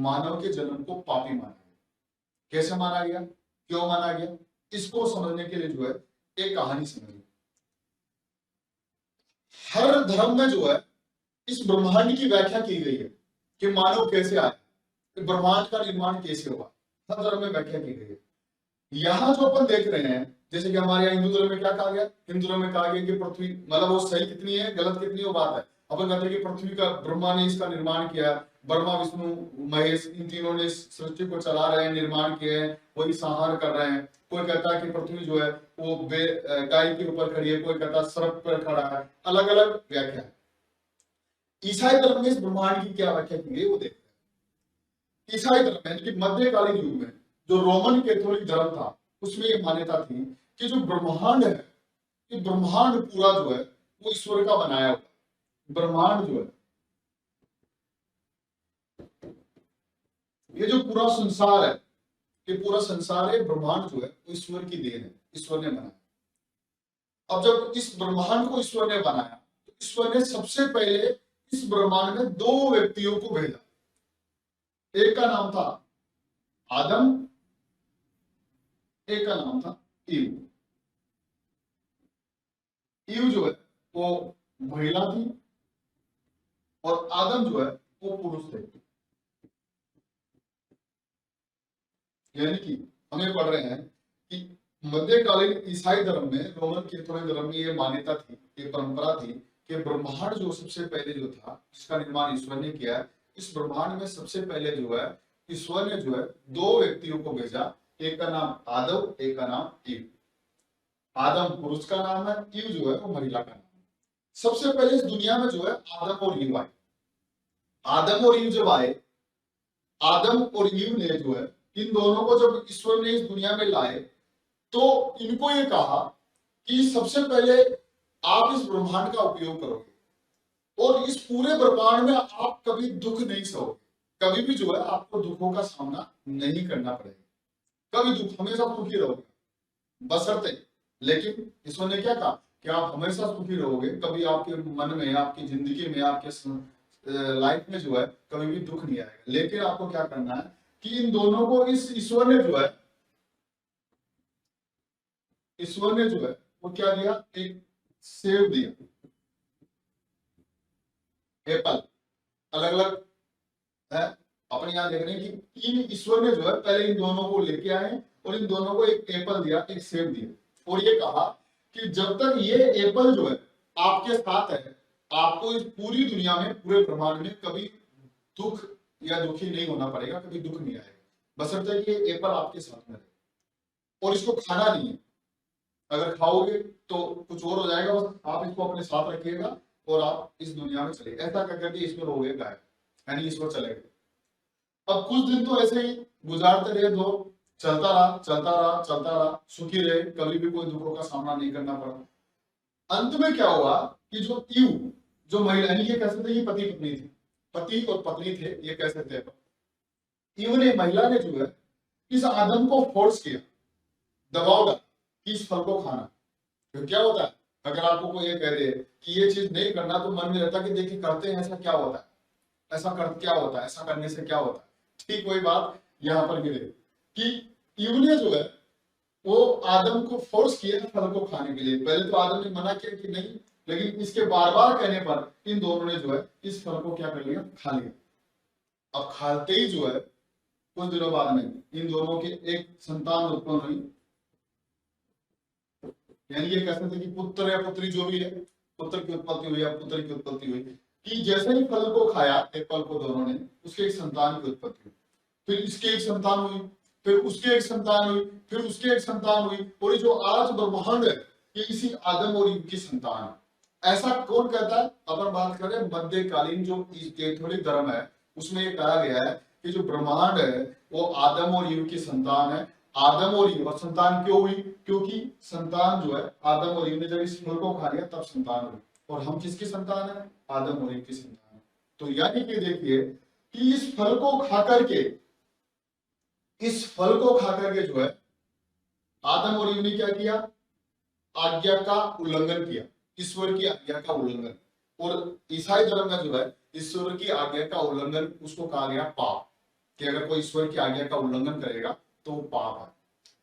मानव के जन्म को पापी माना गया। कैसे माना गया, क्यों माना गया, इसको समझने के लिए जो है एक कहानी समझिए। हर धर्म में जो है इस ब्रह्मांड की व्याख्या की गई है कि मानव कैसे आया, ब्रह्मांड का निर्माण कैसे हुआ, हर धर्म में व्याख्या की गई है। यहाँ जो अपन देख रहे हैं, जैसे कि हमारे यहाँ हिंदू धर्म में क्या कहा गया, हिंदू धर्म में कहा गया कि पृथ्वी, मतलब वो सही कितनी है गलत कितनी है वो बात है। अपन कहते हैं कि पृथ्वी का ब्रह्मा ने इसका निर्माण किया, ब्रह्मा विष्णु महेश इन तीनों ने सृष्टि को चला रहे हैं, निर्माण किए हैं, वही संहार कर रहे हैं। कोई कहता है कि पृथ्वी जो है वो गाय के ऊपर खड़ी है, कोई कहता है सर्प पर खड़ा है, अलग अलग व्याख्या है। ईसाई धर्म में इस ब्रह्मांड की क्या व्याख्या की गई वो देखते हैं। ईसाई धर्म में कि मध्यकालीन युग में जो रोमन कैथोलिक धर्म था उसमें ये मान्यता थी कि जो ब्रह्मांड है, ये ब्रह्मांड पूरा जो है वो ईश्वर का बनाया हुआ ब्रह्मांड जो है, ये जो पूरा संसार है, ये पूरा संसार है, ब्रह्मांड जो है वो ईश्वर की देन है, ईश्वर ने बनाया। अब जब इस ब्रह्मांड को ईश्वर ने बनाया तो ईश्वर ने सबसे पहले इस ब्रह्मांड में दो व्यक्तियों को भेजा। एक का नाम था आदम, एक का नाम था ईव। ईव जो है वो महिला थी और आदम जो है वो पुरुष थे। यानी कि हमें पढ़ रहे हैं कि मध्यकालीन ईसाई धर्म में, रोमन कैथोलिक धर्म में ये मान्यता थी, ये परंपरा थी कि ब्रह्मांड जो सबसे पहले जो था, जिसका निर्माण ईश्वर ने किया है, इस ब्रह्मांड में सबसे पहले जो है ईश्वर ने जो है दो व्यक्तियों को भेजा। एक का नाम आदम, एक का नाम ईव। आदम पुरुष का नाम है, ईव जो है वो महिला का नाम है। सबसे पहले इस दुनिया में जो है आदम और ईव आए। आदम और ईव जब आए, आदम और ईव ने जो है इन दोनों को जब ईश्वर ने इस दुनिया में लाए, तो इनको ये कहा कि सबसे पहले आप इस ब्रह्मांड का उपयोग करोगे और इस पूरे ब्रह्मांड में आप कभी दुख नहीं सहोगे, कभी भी जो है आपको दुखों का सामना नहीं करना पड़ेगा, कभी दुख, हमेशा सुखी रहोगे बशर्ते। लेकिन ईश्वर ने क्या कहा कि आप हमेशा सुखी रहोगे, कभी आपके मन में, आपकी जिंदगी में, आपके लाइफ में जो है कभी भी दुख नहीं आएगा। लेकिन आपको क्या करना है कि इन दोनों को इस ईश्वर ने जो है वो क्या दिया, एक सेब दिया, एप्पल, अलग अलग है। अपने यहां देख रहे हैं कि इन ईश्वर ने जो है पहले इन दोनों को लेके आए और इन दोनों को एक एप्पल दिया, एक सेब दिया, और ये कहा कि जब तक ये एप्पल जो है आपके साथ है, आपको इस पूरी दुनिया में, पूरे ब्रह्मांड में कभी दुख या दुखी नहीं होना पड़ेगा, कभी दुख नहीं आएगा, बशर्ते कि ये एप्पल आपके साथ में रहे। और इसको खाना नहीं है, अगर खाओगे तो कुछ और हो जाएगा, बस आप इसको अपने साथ रखिएगा और आप इस दुनिया में चले। ऐसा करके ईश्वर हो गए गायब, यानी ईश्वर चले गए। अब कुछ दिन तो ऐसे ही गुजारते रहे, दो चलता रहा, चलता रहा, चलता रहा, सुखी रहे, कभी भी कोई दुखों का सामना नहीं करना पड़ा। अंत में क्या हुआ कि जो ईव, जो महिला, यानी ये कह सकते हैं पति पत्नी थी, पति और पत्नी थे, ये कह सकते हैं। ईव ने, महिला ने जो है इस आदम को फोर्स किया, दबाव डाला कि इस फल को खाना। तो क्या होता है, अगर आपको कोई ये कह दे कि ये चीज नहीं करना, तो मन में रहता है कि देखिए करते हैं, ऐसा क्या होता है, ऐसा कर क्या होता है, ऐसा करने से क्या होता है। ठीक वही बात यहाँ पर भी देखो कि ईव ने जो है वो आदम को फोर्स किया फल को खाने के लिए। पहले तो आदम ने मना किया कि नहीं, लेकिन इसके बार बार कहने पर इन दोनों ने जो है इस फल को क्या कर लिया, खा लिया। अब खाते ही जो है कुछ दिनों बाद में इन दोनों की एक संतान उत्पन्न हुई, यानी ये कह सकते कि पुत्र या पुत्री जो भी है, पुत्र की उत्पत्ति हुई या पुत्र की उत्पत्ति हुई, कि जैसे ही फल को खाया एप्पल को दोनों ने, उसके एक संतान की उत्पत्ति हुई, फिर इसके एक संतान हुई, फिर उसके एक संतान हुई, फिर उसके एक संतान हुई, और जो आज ब्रह्मांड है ये इसी आदम और ईव की संतान है। ऐसा कौन कहता है? अपन बात करें मध्यकालीन जो कैथोलिक धर्म है, उसमें ये कहा गया है कि जो ब्रह्मांड है वो आदम और ईव की संतान है। आदम और ईव, और संतान क्यों हुई? क्योंकि संतान जो है आदम और ईव ने जब इस फल को खा लिया तब संतान हुई, और हम किसकी संतान है? आदम और ईव की संतान है। तो यानी कि देखिए कि इस फल को खाकर के जो है आदम और ईव ने क्या किया? आज्ञा का उल्लंघन किया, ईश्वर की आज्ञा का उल्लंघन। और ईसाई धर्म में जो है ईश्वर की आज्ञा का उल्लंघन उसको कहा गया पाप, कि अगर कोई ईश्वर की आज्ञा का उल्लंघन करेगा तो वो पाप है।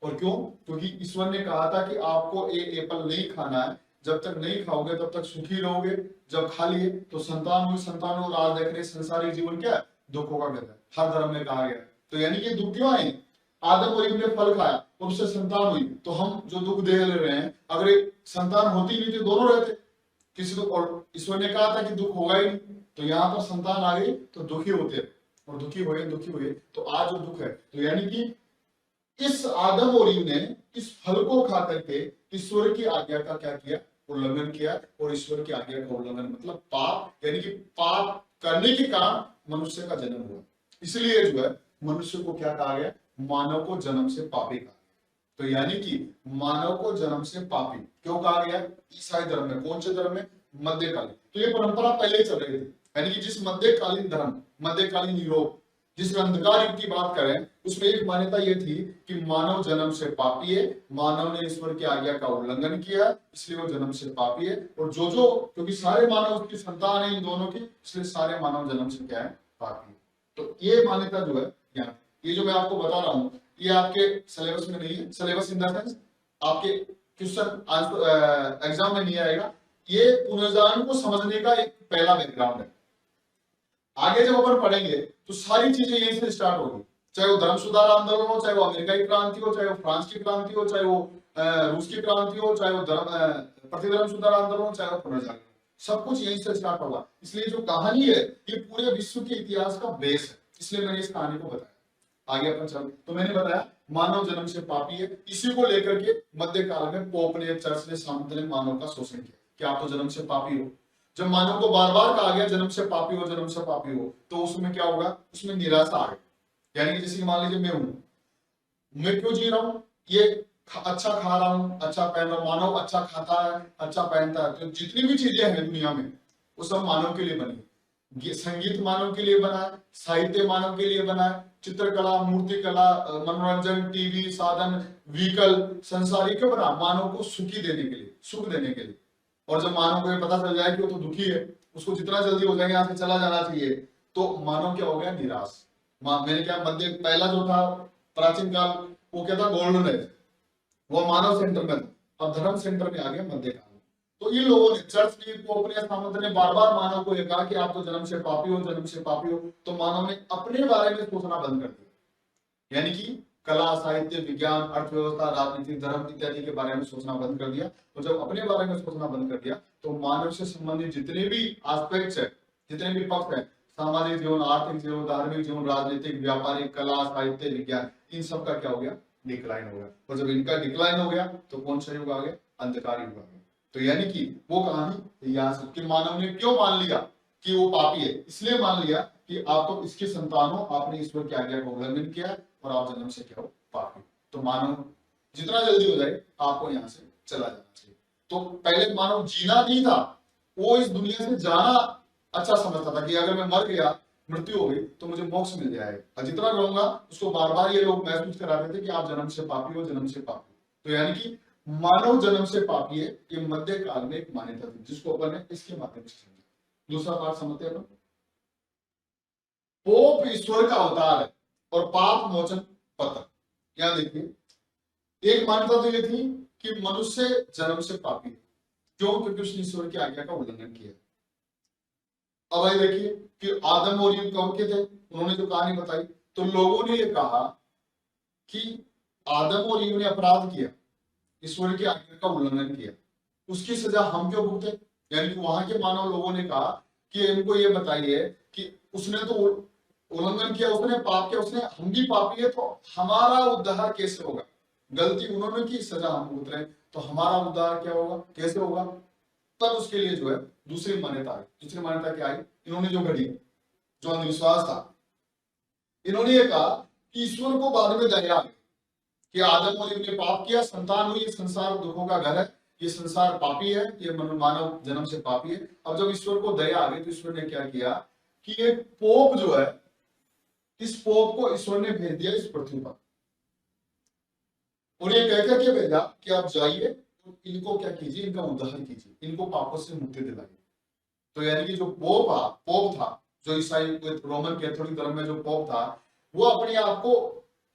और क्यों? क्योंकि ईश्वर ने कहा था कि आपको ये एप्पल नहीं खाना है, जब तक नहीं खाओगे तब तक सुखी रहोगे। जब खा लिए तो संतान हुई, संतान हुई, और आज देख रहे संसारिक जीवन क्या है? दुखों का घर है, हर धर्म में कहा गया। तो यानी कि दुख क्यों आए? आदम और ईव ने फल खाया और उससे संतान हुई, तो हम जो दुख दे ले रहे हैं, अगर एक संतान होती नहीं तो दोनों रहते किसी को, और ईश्वर ने कहा था कि दुख होगा ही नहीं, तो यहाँ पर संतान आ गई तो दुखी होते, और दुखी हुए तो आज जो दुख है। तो यानी कि इस आदम और ईव ने इस फल को खा करके ईश्वर की आज्ञा का क्या किया? उल्लंघन किया। और ईश्वर की आज्ञा का उल्लंघन मतलब पाप, यानी कि पाप करने के कारण मनुष्य का जन्म हुआ। इसलिए जो है मनुष्य को क्या कहा गया? मानव को जन्म से पापी कहा गया। तो यानी कि मानव को जन्म से पापी क्यों कहा गया? ईसाई धर्म में। कौन से धर्म में? मध्यकालीन। तो ये परंपरा पहले ही चल रही थी, यानी कि जिस मध्यकालीन धर्म, मध्यकालीन यूरोप, जिस अंधकार युग की बात करें, उसमें एक मान्यता यह थी कि मानव जन्म से पापी है, मानव ने ईश्वर की आज्ञा का उल्लंघन किया, इसलिए वो जन्म से पापी है। और जो क्योंकि सारे मानव उसकी संतान है इन दोनों की, इसलिए सारे मानव जन्म से क्या है? पापी। तो ये मान्यता जो है यहाँ, ये जो मैं आपको बता रहा हूँ, ये आपके सिलेबस में नहीं है। सिलेबस इन द सेंस आपके क्वेश्चन एग्जाम में नहीं आएगा। ये पुनर्जन्म को समझने का एक पहला बैकग्राउंड है। आगे जब अपन पढ़ेंगे तो सारी चीजें यहीं से स्टार्ट होगी, चाहे वो धर्म सुधार आंदोलन हो, चाहे वो अमेरिकी क्रांति हो, चाहे वो फ्रांस की क्रांति हो, चाहे वो रूस की क्रांति हो, चाहे वो प्रतिधर्म सुधार आंदोलन हो, चाहे वो पुनर्जन्म, सब कुछ यहीं से स्टार्ट होगा। इसलिए जो कहानी है ये पूरे विश्व के इतिहास का बेस है, इसलिए मैंने इस कहानी को बताया। आगे अपन चल, तो मैंने बताया मानव जन्म से पापी है। इसी को लेकर के मध्य काल में पोप ने, चर्च ने, संत ने मानव का शोषण किया कि आप तो जन्म से पापी हो। जब मानव को बार बार कहा गया जन्म से पापी हो, जन्म से पापी हो, तो उसमें क्या होगा, उसमें निराशा आ गई। यानी कि जैसे मान लीजिए मैं हूं, मैं क्यों जी रहा हूं, ये अच्छा खा रहा हूं, अच्छा पहन रहा हूं, मानव अच्छा खाता है, अच्छा पहनता है, तो जितनी भी चीजें हैं दुनिया में वो सब मानव के लिए बनी है। संगीत मानव के लिए बना है, साहित्य मानव के लिए बना है, चित्रकला, मूर्ति कला, मनोरंजन, टीवी, साधन, व्हीकल, संसारी क्यों बना, मानव को सुखी देने के लिए, सुख देने के लिए। और जब मानव को ये पता चल जाए कि वो तो दुखी है, उसको जितना जल्दी हो जाएगा यहाँ से चला जाना चाहिए, तो मानव क्या हो गया, निराश। मैंने क्या, मध्य पहला जो था प्राचीन काल, वो क्या था, गोल्डन एज, वो मानव सेंटर में था। अब धर्म सेंटर में आ गया मध्य काल। तो इन लोगों ने, चर्च ने, पोप ने, सामंत ने बार बार मानव को ये कहा कि आप तो जन्म से पापी हो, जन्म से पापी हो। तो मानव ने अपने बारे में सोचना बंद कर दिया, यानी कि कला, साहित्य, विज्ञान, अर्थव्यवस्था, राजनीति, धर्म इत्यादि के बारे में सोचना बंद कर दिया। तो जब अपने बारे में सोचना बंद कर दिया तो मानव से संबंधित जितने भी एस्पेक्ट्स है, जितने भी पक्ष है, सामाजिक जीवन, आर्थिक जीवन, धार्मिक जीवन, राजनीतिक, व्यापारिक, कला, साहित्य, विज्ञान, इन सब का क्या हो गया, डिक्लाइन हो गया। और जब इनका डिक्लाइन हो गया तो कौन सा युग आ गया, अंधकार युग आ गया। तो यानी कि वो कहानी यहाँ से कि मानव ने क्यों मान लिया कि वो पापी है, इसलिए मान लिया कि आप तो इसके संतान हो, आपने ईश्वर की आज्ञा का उल्लंघन किया और आप जन्म से क्या हो, पापी। तो मानव जितना जल्दी हो जाए आपको यहाँ से चला जाना चाहिए। तो पहले मानव जीना नहीं था, वो इस दुनिया से जाना अच्छा समझता था कि अगर मैं मर गया, मृत्यु हो गई, तो मुझे मोक्ष मिल जाएगा। और जितना रहूंगा उसको बार बार ये लोग महसूस कराते थे कि आप जन्म से पापी हो, जन्म से पापी। तो यानी कि मानव जन्म से पापी है, ये मध्य काल में एक मान्यता थी, जिसको अपन ने इसके माध्यम से समझा। दूसरा पार्ट समझते हैं अपन, पोप ईश्वर का अवतार है और पाप मोचन पत्र। यहां देखिए, एक मान्यता तो ये थी कि मनुष्य जन्म से पापी, क्यों, क्योंकि उसने ईश्वर की आज्ञा का उल्लंघन किया। अब आइए देखिए कि आदम और ईव कब के थे, उन्होंने जो कहानी बताई, तो लोगों ने ये कहा कि आदम और ईव ने अपराध किया, ईश्वर की आज्ञा का उल्लंघन किया, उसकी सजा हम क्यों भुगते। यानी कि वहां के मानव लोगों ने कहा कि इनको ये बताइए कि उसने तो उल्लंघन किया, उसने पाप किया, उसने, हम भी पापी है, तो हमारा उद्धार कैसे होगा। गलती उन्होंने की, सजा हम भुगत रहे हैं, तो हमारा उद्धार क्या होगा, कैसे होगा। तब उसके लिए जो है दूसरी मान्यता आई। दूसरी मान्यता क्या आई, इन्होंने जो घड़ी, जो अंधविश्वास था, इन्होंने ये कहा कि ईश्वर को बाद में दया आई कि आदम और ईव ने पाप किया, संतान हुई, ये संसार दुखों का घर है, ये संसार पापी है, ये मानव जन्म से पापी है। अब जब ईश्वर को दया आ गई तो ईश्वर ने क्या किया कि एक पोप जो है, इस पोप को ईश्वर ने भेज दिया इस पृथ्वी पर, और ये कहकर के भेजा कि आप जाइए इनको क्या कीजिए, इनका उद्धार कीजिए, इनको पापों से मुक्ति दिलाइए। तो यानी कि जो पोप था, जो ईसाई रोमन कैथोलिक धर्म में जो पोप था, वो अपने आप को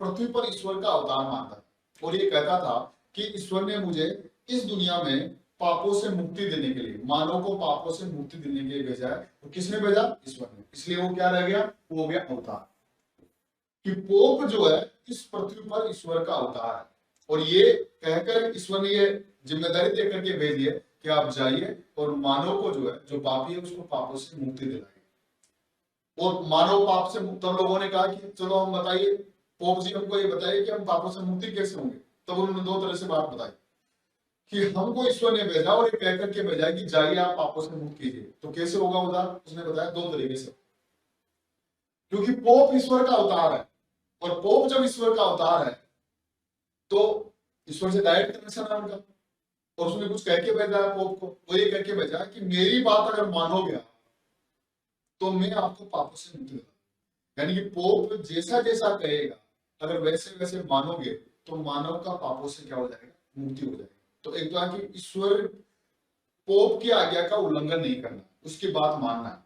पृथ्वी पर ईश्वर का अवतार मानता है, और ये कहता था कि ईश्वर ने मुझे इस दुनिया में पापों से मुक्ति देने के लिए, मानव को पापों से मुक्ति देने के लिए भेजा है। तो किसने भेजा, ईश्वर ने। इसलिए वो क्या रह गया, वो हो गया अवतार, कि पोप जो है इस पृथ्वी पर ईश्वर का अवतार है। और ये कहकर ईश्वर ने ये जिम्मेदारी देकर के भेजी है कि आप जाइए और मानव को जो है, जो पापी है, उसको पापों से मुक्ति दिलाइए। और मानव पाप से मुक्त, तब लोगों ने कहा कि चलो हम बताइए, पोप जी हमको ये बताइए कि हम पापों से मुक्ति कैसे होंगे। तब उन्होंने दो तरह से बात बताई कि हमको ईश्वर ने भेजा और ये कहकर के भेजा कि जाइए आप पापों से मुक्त कीजिए। तो कैसे होगा उद्धार, उसने बताया दो तरीके से, क्योंकि पोप ईश्वर का अवतार है, और पोप जब ईश्वर का अवतार है तो ईश्वर से डायरेक्ट कनेक्शन है उनका। और उसने कुछ कह के भेजा है पोप को, वो ये कह के भेजा कि मेरी बात अगर मानोगे तो मैं आपको पापों से मुक्ति दूंगा। यानी कि पोप जैसा जैसा कहेगा, अगर वैसे वैसे मानोगे तो मानव का पापों से क्या हो जाएगा, मुक्ति हो जाएगी। तो एक तो कि ईश्वर, पोप की आज्ञा का उल्लंघन नहीं करना, उसकी बात मानना है,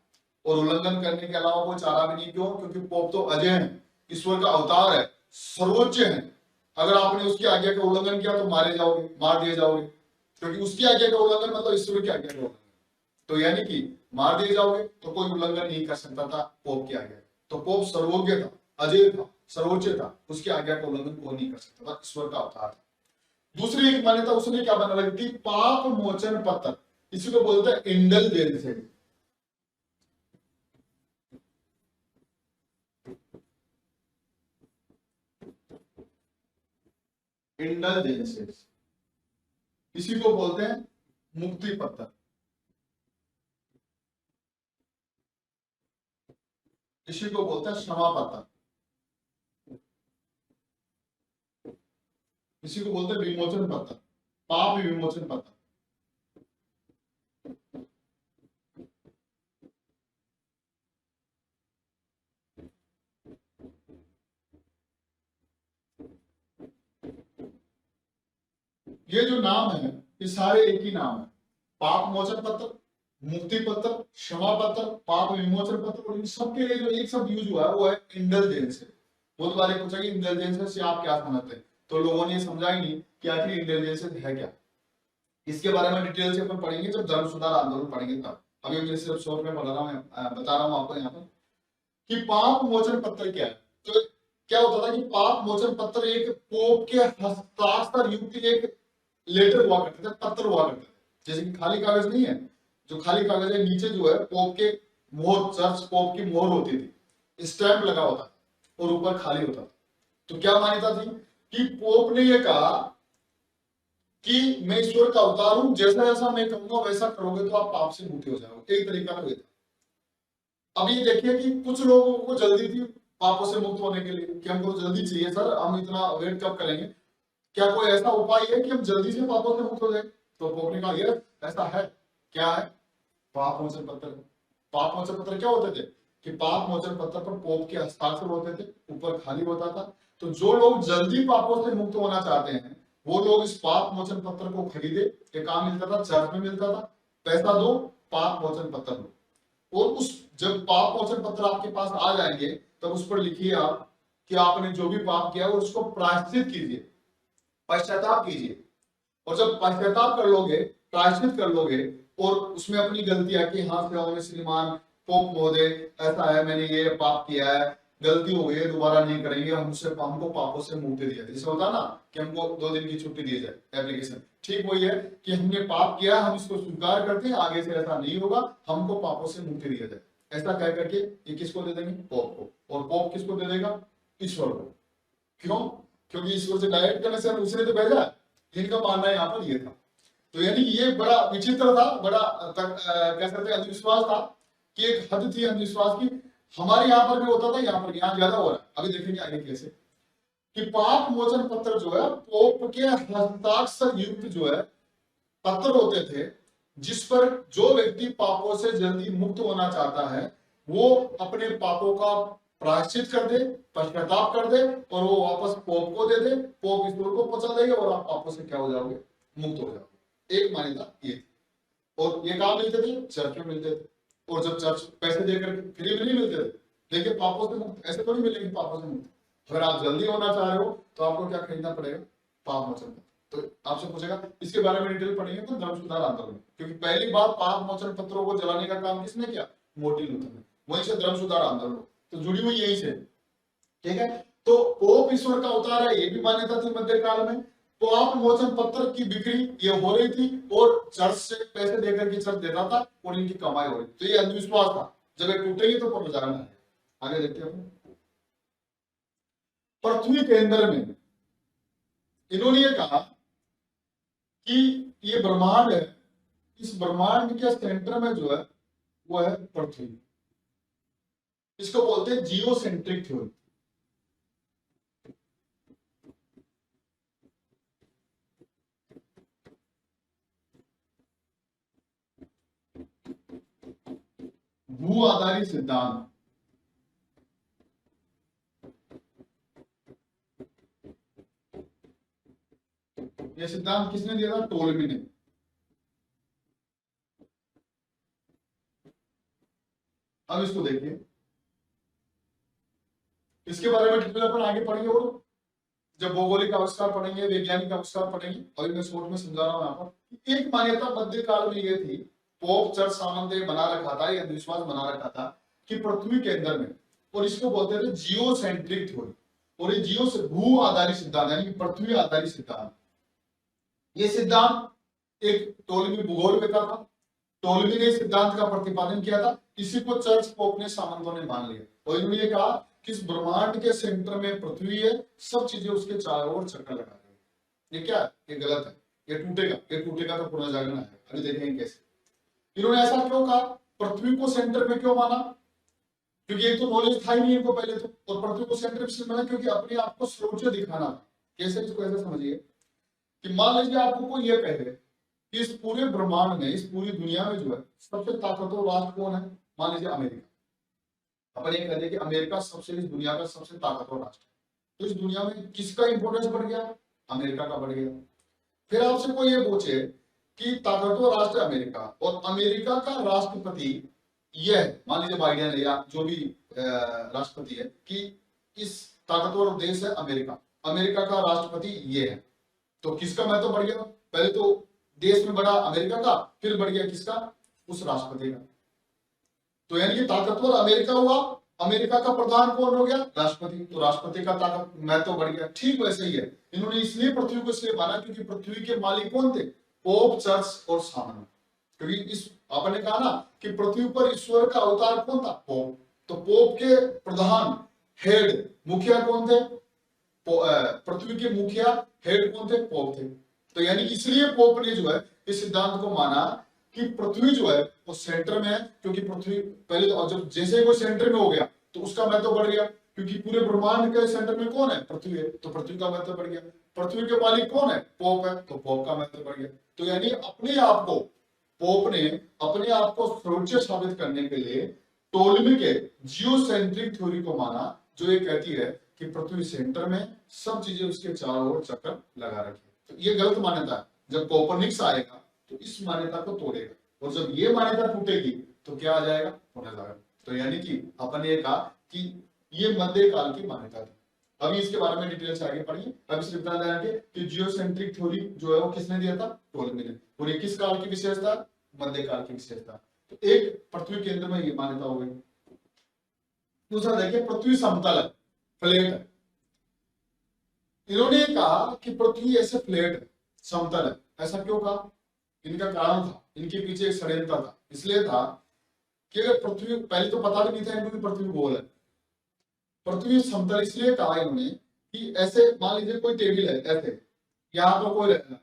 और उल्लंघन करने के अलावा कोई चारा भी नहीं। क्यों, क्योंकि पोप तो अजय है, ईश्वर का अवतार है, सर्वोच्च है। अगर आपने उसकी आज्ञा का उल्लंघन किया तो मारे जाओगे, मार दिए जाओगे, क्योंकि उसकी आज्ञा का उल्लंघन मतलब ईश्वर की आज्ञा का उल्लंघन। तो यानी कि मार दिए जाओगे, तो कोई उल्लंघन नहीं कर सकता था पोप की आज्ञा। तो पोप सर्वज्ञ था, अजय था, सर्वोच्च था, उसकी आज्ञा का उल्लंघन कोई नहीं कर सकता था, ईश्वर का अवतार था। दूसरी एक मान्यता उसने क्या बना रखी थी, पाप मोचन पत्र। इसी को बोलते हैं इंडलजेंसेस। इंडलजेंसेस इसी को बोलते हैं मुक्ति पत्र। इसी को बोलते हैं क्षमा पत्र। इसी को बोलते हैं विमोचन पत्र, पाप विमोचन पत्र। ये जो नाम है ये सारे एक ही नाम है, पाप मोचन पत्र, मुक्ति पत्र, क्षमा पत्र, पाप विमोचन पत्र। और इन सबके लिए जो एक शब्द यूज हुआ है वो है इंडलजेंस। बहुत बार पूछा कि इंडलजेंस से आप क्या समझते हैं, तो लोगों ने समझा ही नहीं कि आखिर इंडलजेंस है क्या। इसके बारे में डिटेल से अपन पढ़ेंगे जब धर्म सुधार आंदोलन पढ़ेंगे तब। अभी मैं सिर्फ शोर में पढ़ा रहा हूँ, बता रहा हूँ आपको यहाँ पर कि पाप मोचन पत्र क्या है। तो क्या होता था कि पाप मोचन पत्र एक पोप के हस्ताक्षर युक्त एक लेटर हुआ करते थे, पत्र हुआ करते थे। जैसे कि खाली कागज नहीं है, जो खाली कागज है नीचे जो है पोप के मोहर, चर्च पोप की मोहर होती थी, स्टैंप लगा होता था और ऊपर खाली होता था। तो क्या मान्यता थी कि पोप ने ये कहा कि मैं ईश्वर का अवतार हूं, जैसा जैसा मैं कहूंगा वैसा करोगे तो आप पाप से मुक्त हो जाओगे। एक तरीका तो ये था। अब ये देखिए कि कुछ लोगों को जल्दी थी पापों से मुक्त होने के लिए कि हमको जल्दी चाहिए, सर हम इतना वेट कब करेंगे, क्या कोई ऐसा उपाय है कि हम जल्दी से पापों से मुक्त हो जाए। तो पोप ने कहा यस ऐसा है। क्या है? पाप मोचन पत्र। पाप मोचन पत्र क्या होते थे कि पाप मोचन पत्र पर पोप के हस्ताक्षर होते थे, ऊपर खाली होता था। तो जो लोग जल्दी पापों से मुक्त होना चाहते हैं वो लोग इस पाप मोचन पत्र को खरीदे। ये काम मिलता था, चर्च में मिलता था, पैसा दो पाप मोचन पत्र लो। और उस जब पाप मोचन पत्र आपके पास आ जाएंगे तब उस पर लिखिए आप कि आपने जो भी पाप किया है उसको प्रायश्चित कीजिए, पश्चाताप कीजिए। और जब पश्चाताप कर लोगे, प्रायश्चित कर लोगे और उसमें अपनी गलतियां कि हाँ श्रीमान पोप महोदय ऐसा है, मैंने ये पाप किया है, गलती हो गई है, दोबारा नहीं करेंगे, हमको पापों से मुक्ति दिया। जैसे होता है ना कि हमको 2 दिन की छुट्टी दी जाए एप्लीकेशन, ठीक वही है कि हमने पाप किया, हम इसको स्वीकार करते हैं, आगे से ऐसा नहीं होगा, हमको पापों से मुक्ति दिया जाए। ऐसा कह करके ये किसको दे देंगे? पोप को। और पोप किसको दे देगा? ईश्वर को। क्यों? क्योंकि ईश्वर से डायरेक्ट कनेक्शन उसने तो भेजा। इनका मानना यहाँ पर ये था। तो यानी ये बड़ा विचित्र था, बड़ा कह सकते हैं अंधविश्वास था कि एक हद थी अंधविश्वास की। हमारे यहाँ पर भी होता था, यहाँ पर यहाँ ज्यादा हो रहा है। अभी देखेंगे आगे कैसे कि पाप मोचन पत्र जो है पोप के हस्ताक्षर युक्त जो है पत्र होते थे, जिस पर जो व्यक्ति पापों से जल्दी मुक्त होना चाहता है वो अपने पापों का प्रायश्चित कर दे, पश्चाताप कर दे और वो वापस पोप को दे दे। पोप ईश्वर को पहुंचा देगा और आप पापों से क्या हो जाओगे? मुक्त हो जाओगे। एक मान्यता ये थी। और ये कहाँ मिलते थे? चर्च में मिलते थे। और जब चर्च पैसे देकर फ्री में नहीं मिलते थे, लेकिन पापों से मुक्त ऐसे तो नहीं मिलेंगे। पापों से मुक्त अगर आप जल्दी होना चाह रहे हो तो आपको क्या खरीदना पड़ेगा? पाप मोचन। तो आपसे पूछेगा इसके बारे में डिटेल पढ़ेंगे तो धर्म सुधार आंदोलन, क्योंकि पहली बार पाप मोचन पत्रों को जलाने का काम किसने किया? मार्टिन लूथर ने। वहीं से धर्म सुधार आंदोलन तो जुड़ी हुई यही से, ठीक है। तो पोप ईश्वर का अवतार है, ये भी मान्यता थी मध्यकाल में। पाप मोचन पत्र की बिक्री ये हो रही थी और चर्च से पैसे देकर के चर्च देता था और इनकी कमाई हो रही थी। तो ये अंधविश्वास था। जब ये टूटेगी तो पुनर्जागरण है। आगे देखते हैं। पृथ्वी केंद्र में इन्होंने ये कहा कि ये ब्रह्मांड है, इस ब्रह्मांड के सेंटर में जो है वो है पृथ्वी। इसको बोलते हैं जियोसेंट्रिक थ्योरी। भू आधारित सिद्धांत। यह सिद्धांत किसने दिया था? टोलेमी ने। अब इसको देखिए, इसके बारे में डिटेल अपन आगे पढ़ेंगे और जब भौगोलिक आविष्कार पढ़ेंगे, वैज्ञानिक आविष्कार पढ़ेंगे। अभी मैं शॉर्ट में समझा रहा हूं यहाँ पर। एक मान्यता मध्यकाल में ये थी, पोप चर्च सामंत बना रखा था, यह विश्वास बना रखा था कि पृथ्वी के अंदर में, और इसको बोलते थे जियोसेंट्रिक थ्योरी। और ये जियो से भू आधारित सिद्धांत यानी कि पृथ्वी आधारित सिद्धांत। ये सिद्धांत एक टोलेमी भूगोलवेता था टोलमी ने इस सिद्धांत का प्रतिपादन किया था, इसी को चर्च पोप ने सामंतों ने मान लिया और इन्होंने ये कहा कि इस ब्रह्मांड के सेंटर में पृथ्वी है, सब चीजें उसके चारों ओर चक्कर लगा रही है। ये क्या है? ये गलत है, ये टूटेगा तो पुनर्जागरण है। अभी देखेंगे कैसे। इन्होंने ऐसा क्यों कहा? पृथ्वी को सेंटर में क्यों माना? क्योंकि एक तो नॉलेज था ही नहीं इनको पहले तो, और पृथ्वी को सेंटर में माना क्योंकि अपने आप को सर्वोच्च दिखाना था। कैसे? इसको ऐसे समझिए कि मान लीजिए आपको कोई ये कहे कि इस पूरे ब्रह्मांड में, इस पूरी दुनिया में जो है सबसे ताकतवर राष्ट्र कौन है? मान लीजिए अमेरिका। अपन ये कह दें कि अमेरिका सबसे, इस दुनिया का सबसे ताकतवर राष्ट्र है, तो इस दुनिया में किसका इंपोर्टेंस बढ़ गया? अमेरिका का बढ़ गया। फिर आपसे कोई ये पूछे कि ताकतवर राष्ट्र अमेरिका और अमेरिका का राष्ट्रपति ये है, मान लीजिए बाइडेन है या जो भी राष्ट्रपति है, कि इस ताकतवर देश है अमेरिका, अमेरिका का राष्ट्रपति ये है, तो किसका महत्व बढ़ गया? पहले तो देश में बढ़ा अमेरिका का, फिर बढ़ गया किसका? उस राष्ट्रपति का। तो यानी कि ताकतवर अमेरिका हुआ, अमेरिका का प्रधान कौन हो गया? राष्ट्रपति। तो राष्ट्रपति का ताकत महत्व बढ़ गया। ठीक वैसे ही है, इन्होंने इसलिए पृथ्वी को इसलिए माना क्योंकि पृथ्वी के मालिक कौन थे? पोप, चर्च और सामन। क्योंकि इस आपने कहा ना कि पृथ्वी पर ईश्वर का अवतार कौन था? पोप। तो पोप के प्रधान, हेड, मुखिया कौन थे? पृथ्वी के मुखिया, हेड कौन थे? पोप थे। तो यानी इसलिए पोप ने जो है इस सिद्धांत को माना कि पृथ्वी जो है वो सेंटर में है, क्योंकि पृथ्वी पहले तो, जब जैसे वो सेंटर में हो गया तो उसका महत्व बढ़ गया, क्योंकि पूरे ब्रह्मांड के सेंटर में कौन है? पृथ्वी है, तो पृथ्वी का महत्व बढ़ गया। पृथ्वी के मालिक कौन है? पोप है, तो पोप का महत्व बढ़ गया। तो यानी अपने आप को, पोप ने अपने आप को सर्वोच्च साबित करने के लिए टोलमी के जियोसेंट्रिक थ्योरी को माना, जो ये कहती है कि पृथ्वी सेंटर में, सब चीजें उसके चारों ओर चक्कर लगा रखी। तो ये गलत मान्यता है। जब कोपरनिकस आएगा तो इस मान्यता को तोड़ेगा, और जब ये मान्यता टूटेगी तो क्या आ जाएगा? पुनर्जागरण। तो यानी कि अपन ने कहा कि ये मध्यकाल की मान्यता थी। अभी इसके बारे में डिटेल से आगे पढ़िए। अभी सिर्फ बता देंगे कि जियोसेंट्रिक थ्योरी जो है वो किसने दिया था? टोलमी ने। और ये किस काल की विशेषता? मध्यकाल की विशेषता। तो एक पृथ्वी केंद्र में ये मान्यता हो गई। दूसरा देखिए, पृथ्वी समतल है, फ्लैट है। इन्होंने कहा कि पृथ्वी ऐसे फ्लैट है, समतल है। ऐसा क्यों कहा? इनका कारण था, इनके पीछे एक षड्यंत्र था। इसलिए था कि अगर पृथ्वी, पहले तो पता भी नहीं था इनको कि पृथ्वी गोल है, पृथ्वी समतल इसलिए कहा इन्होंने कि ऐसे मान लीजिए कोई टेबल है, ऐसे यहाँ पर कोई रहना,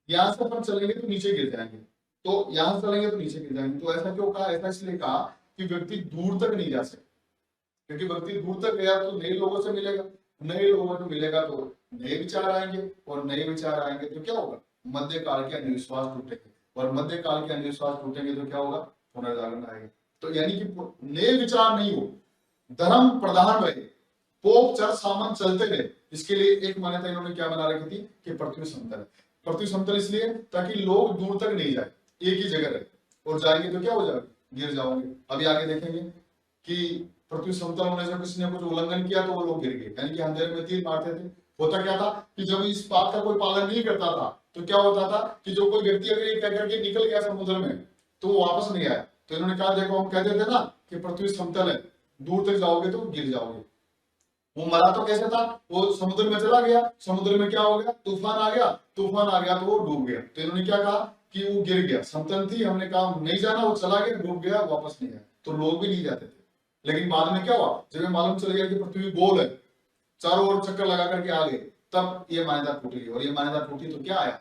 यहाँ से अपन चलेंगे तो नीचे गिर जाएंगे, तो यहाँ चलेंगे तो नीचे गिर जाएंगे। तो ऐसा क्यों कहा? ऐसा इसलिए कहा कि व्यक्ति दूर तक नहीं जा सकता, क्योंकि व्यक्ति दूर तक गया तो नए लोगों से मिलेगा, नए लोगों से मिलेगा तो नए विचार आएंगे, और नए विचार आएंगे तो क्या होगा? मध्यकाल के अंधविश्वास टूटेंगे, और मध्यकाल के अंधविश्वास टूटेंगे तो क्या होगा? पुनर्जागरण आएगा। तो यानी कि नए विचार नहीं हो, धर्म प्रधान रहे, पोप, चर्च, सामन चलते रहे। इसके लिए एक मान्यता इन्होंने क्या बना रखी थी कि पृथ्वी समतल है। पृथ्वी समतल इसलिए ताकि लोग दूर तक नहीं जाए, एक ही जगह रहे, और जाएंगे तो क्या हो जाएगा? गिर जाओगे। अभी आगे देखेंगे कि पृथ्वी समतल होने से किसी ने कुछ उल्लंघन किया तो वो लोग गिर गए, यानी कि अंधेरे में तीर मारते थे। होता क्या था कि जब इस बात का कोई पालन नहीं करता था तो क्या होता था कि जो कोई व्यक्ति अगर ये कह करके निकल गया समुद्र में तो वो वापस नहीं आया। तो इन्होंने कहा, देखो हम कहते थे ना कि पृथ्वी समतल है, दूर तक जाओगे तो गिर जाओगे। वो मरा तो कैसे था? वो समुद्र में चला गया, समुद्र में क्या हो गया? तूफान आ गया, तूफान आ गया तो वो डूब गया। तो इन्होंने क्या कहा कि वो गिर गया, समतल थी, हमने कहा नहीं जाना, वो चला गया, डूब गया, वापस नहीं आया। तो लोग भी नहीं जाते थे। लेकिन बाद में क्या हुआ? जब मालूम चल गया कि पृथ्वी गोल है, चारों ओर चक्कर लगा करके आ गए, तब ये मान्यता टूटी। और ये मान्यता टूटी तो क्या आया?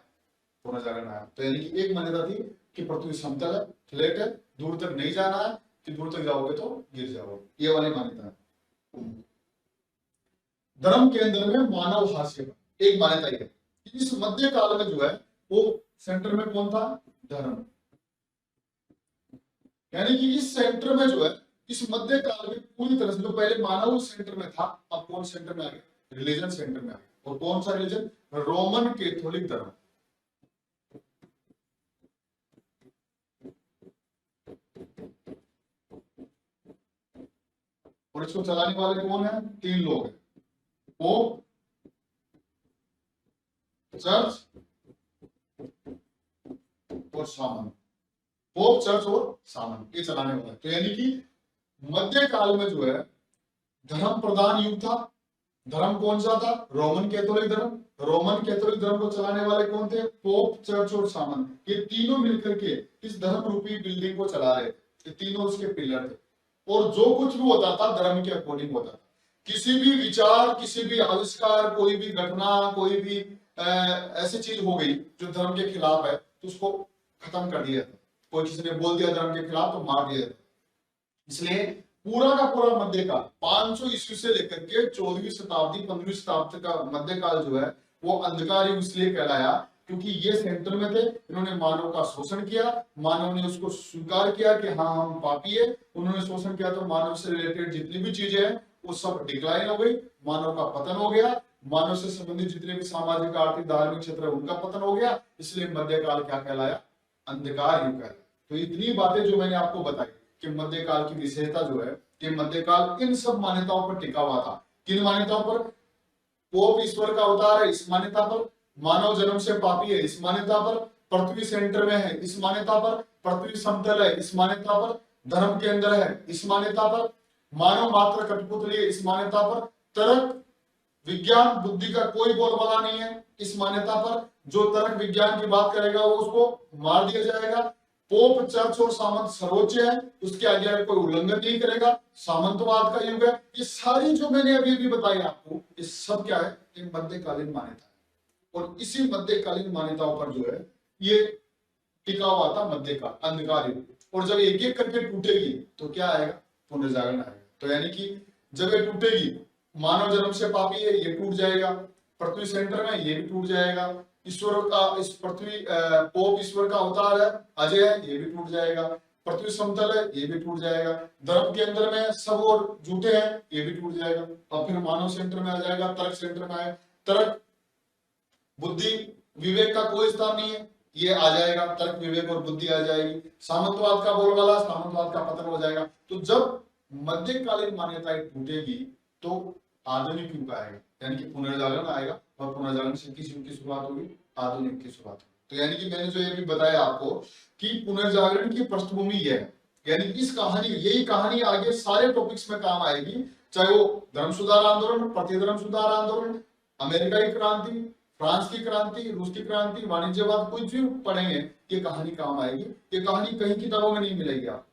पुनर्जागरण आया। तो यानी कि एक मान्यता थी कि पृथ्वी समतल है, फ्लैट है, दूर तक नहीं जाना है, कि दूर तक जाओगे तो गिर जाओगे, ये वाली मान्यता है। धर्म केंद्र में मानव हास्य का एक मान्यता है कि इस मध्य काल में जो है वो सेंटर में कौन था? धर्म। यानी कि इस सेंटर में जो है, इस मध्य काल में पूरी तरह से जो पहले मानव सेंटर में था, अब कौन सेंटर में आ गया? रिलीजन सेंटर में आ गया। और कौन सा रिलीजन? रोमन कैथोलिक धर्म। और इसको चलाने वाले कौन है? 3 लोग हैं, पोप, चर्च और सामन। पोप, चर्च और सामन ये चलाने वाले। तो यानी कि मध्य काल में जो है धर्म प्रधान युग था, धर्म कौन सा था? रोमन कैथोलिक धर्म। रोमन कैथोलिक धर्म को चलाने वाले कौन थे? पोप, चर्च और सामंत। ये तीनों मिलकर के इस धर्म रूपी बिल्डिंग को चला रहे थे। ये तीनों उसके पिलर थे। और जो कुछ भी होता था धर्म के अकॉर्डिंग होता था। किसी भी विचार, किसी भी आविष्कार, कोई भी घटना, कोई भी ऐसी चीज हो गई जो धर्म के खिलाफ है तो उसको खत्म कर दिया था। कोई किसी ने बोल दिया धर्म के खिलाफ तो मार दिया था। इसलिए पूरा का पूरा मध्यकाल 500 ईस्वी से लेकर के 14वीं शताब्दी 15वीं शताब्दी का मध्यकाल जो है वो अंधकार युग इसलिए कहलाया क्योंकि ये सेंटर में थे। इन्होंने मानव का शोषण किया, मानव ने उसको स्वीकार किया कि हाँ हम पापी है। उन्होंने शोषण किया तो मानव से रिलेटेड जितनी भी चीजें हैं वो सब डिक्लाइन हो गई, मानव का पतन हो गया। मानव से संबंधित जितने भी सामाजिक, आर्थिक, धार्मिक क्षेत्र है उनका पतन हो गया। इसलिए मध्यकाल क्या कहलाया? अंधकार युग कहलाया। तो इतनी बातें जो मैंने आपको बताई कि मध्यकाल की विशेषता जो है कि मध्यकाल इन सब मान्यताओं पर टिका हुआ था। किन मान्यताओं पर? पोप ईश्वर का अवतार है इस मान्यता पर, मानव जन्म से पापी है इस मान्यता पर, पृथ्वी सेंटर में है इस मान्यता पर, पृथ्वी समतल है इस मान्यता पर, धर्म के अंदर है इस मान्यता पर, मानव मात्र कठपुतली है इस मान्यता पर, तर्क विज्ञान बुद्धि का कोई बोलबाला नहीं है इस मान्यता पर, जो तर्क विज्ञान की बात करेगा वो उसको मार दिया जाएगा। पोप, चर्च और सामंत सर्वोच्च है, उसके आगे कोई उल्लंघन नहीं करेगा, सामंतवाद का युग है। ये सारी जो मैंने अभी अभी बताई आपको ये सब क्या है? ये मध्यकालीन मान्यता है। और इसी मध्यकालीन मान्यताओं पर जो है ये टिका हुआ था मध्यकाल, अंधकार युग। और जब एक एक करके टूटेगी तो क्या आएगा? पुनर्जागरण आएगा। तो यानी कि जब ये टूटेगी, मानव जन्म से पापी है ये टूट जाएगा, पृथ्वी सेंटर में ये भी टूट जाएगा, ईश्वर का इस पृथ्वी पोप ईश्वर का अवतार है अजय है ये भी टूट जाएगा, पृथ्वी समतल है ये भी टूट जाएगा, धर्म के अंदर में सब और झूठे हैं ये भी टूट जाएगा। और फिर मानव सेंटर में आ जाएगा, तर्क सेंटर में आए, तर्क बुद्धि विवेक का कोई स्थान नहीं है ये आ जाएगा, तर्क विवेक और बुद्धि आ जाएगी। सामंतवाद का बोलबाला, सामंतवाद का पतन हो जाएगा। तो जब मध्यकालीन मान्यताएं टूटेगी तो आधुनिक युग आएगा, यानी कि पुनर्जागरण आएगा। और पुनर्जागरण से किस युग की शुरुआत होगी? आधुनिक की शुरुआत होगी। तो यानी कि मैंने जो ये भी बताया आपको कि पुनर्जागरण की पृष्ठभूमि यह है, यानी इस कहानी, यही कहानी आगे सारे टॉपिक्स में काम आएगी, चाहे वो धर्म सुधार आंदोलन, प्रतिधर्म सुधार आंदोलन, अमेरिका की क्रांति, फ्रांस की क्रांति, रूस की क्रांति, वाणिज्यवाद, कुछ भी पढ़ेंगे ये कहानी काम आएगी। ये कहानी कहीं किताबों में नहीं मिलेगी, आप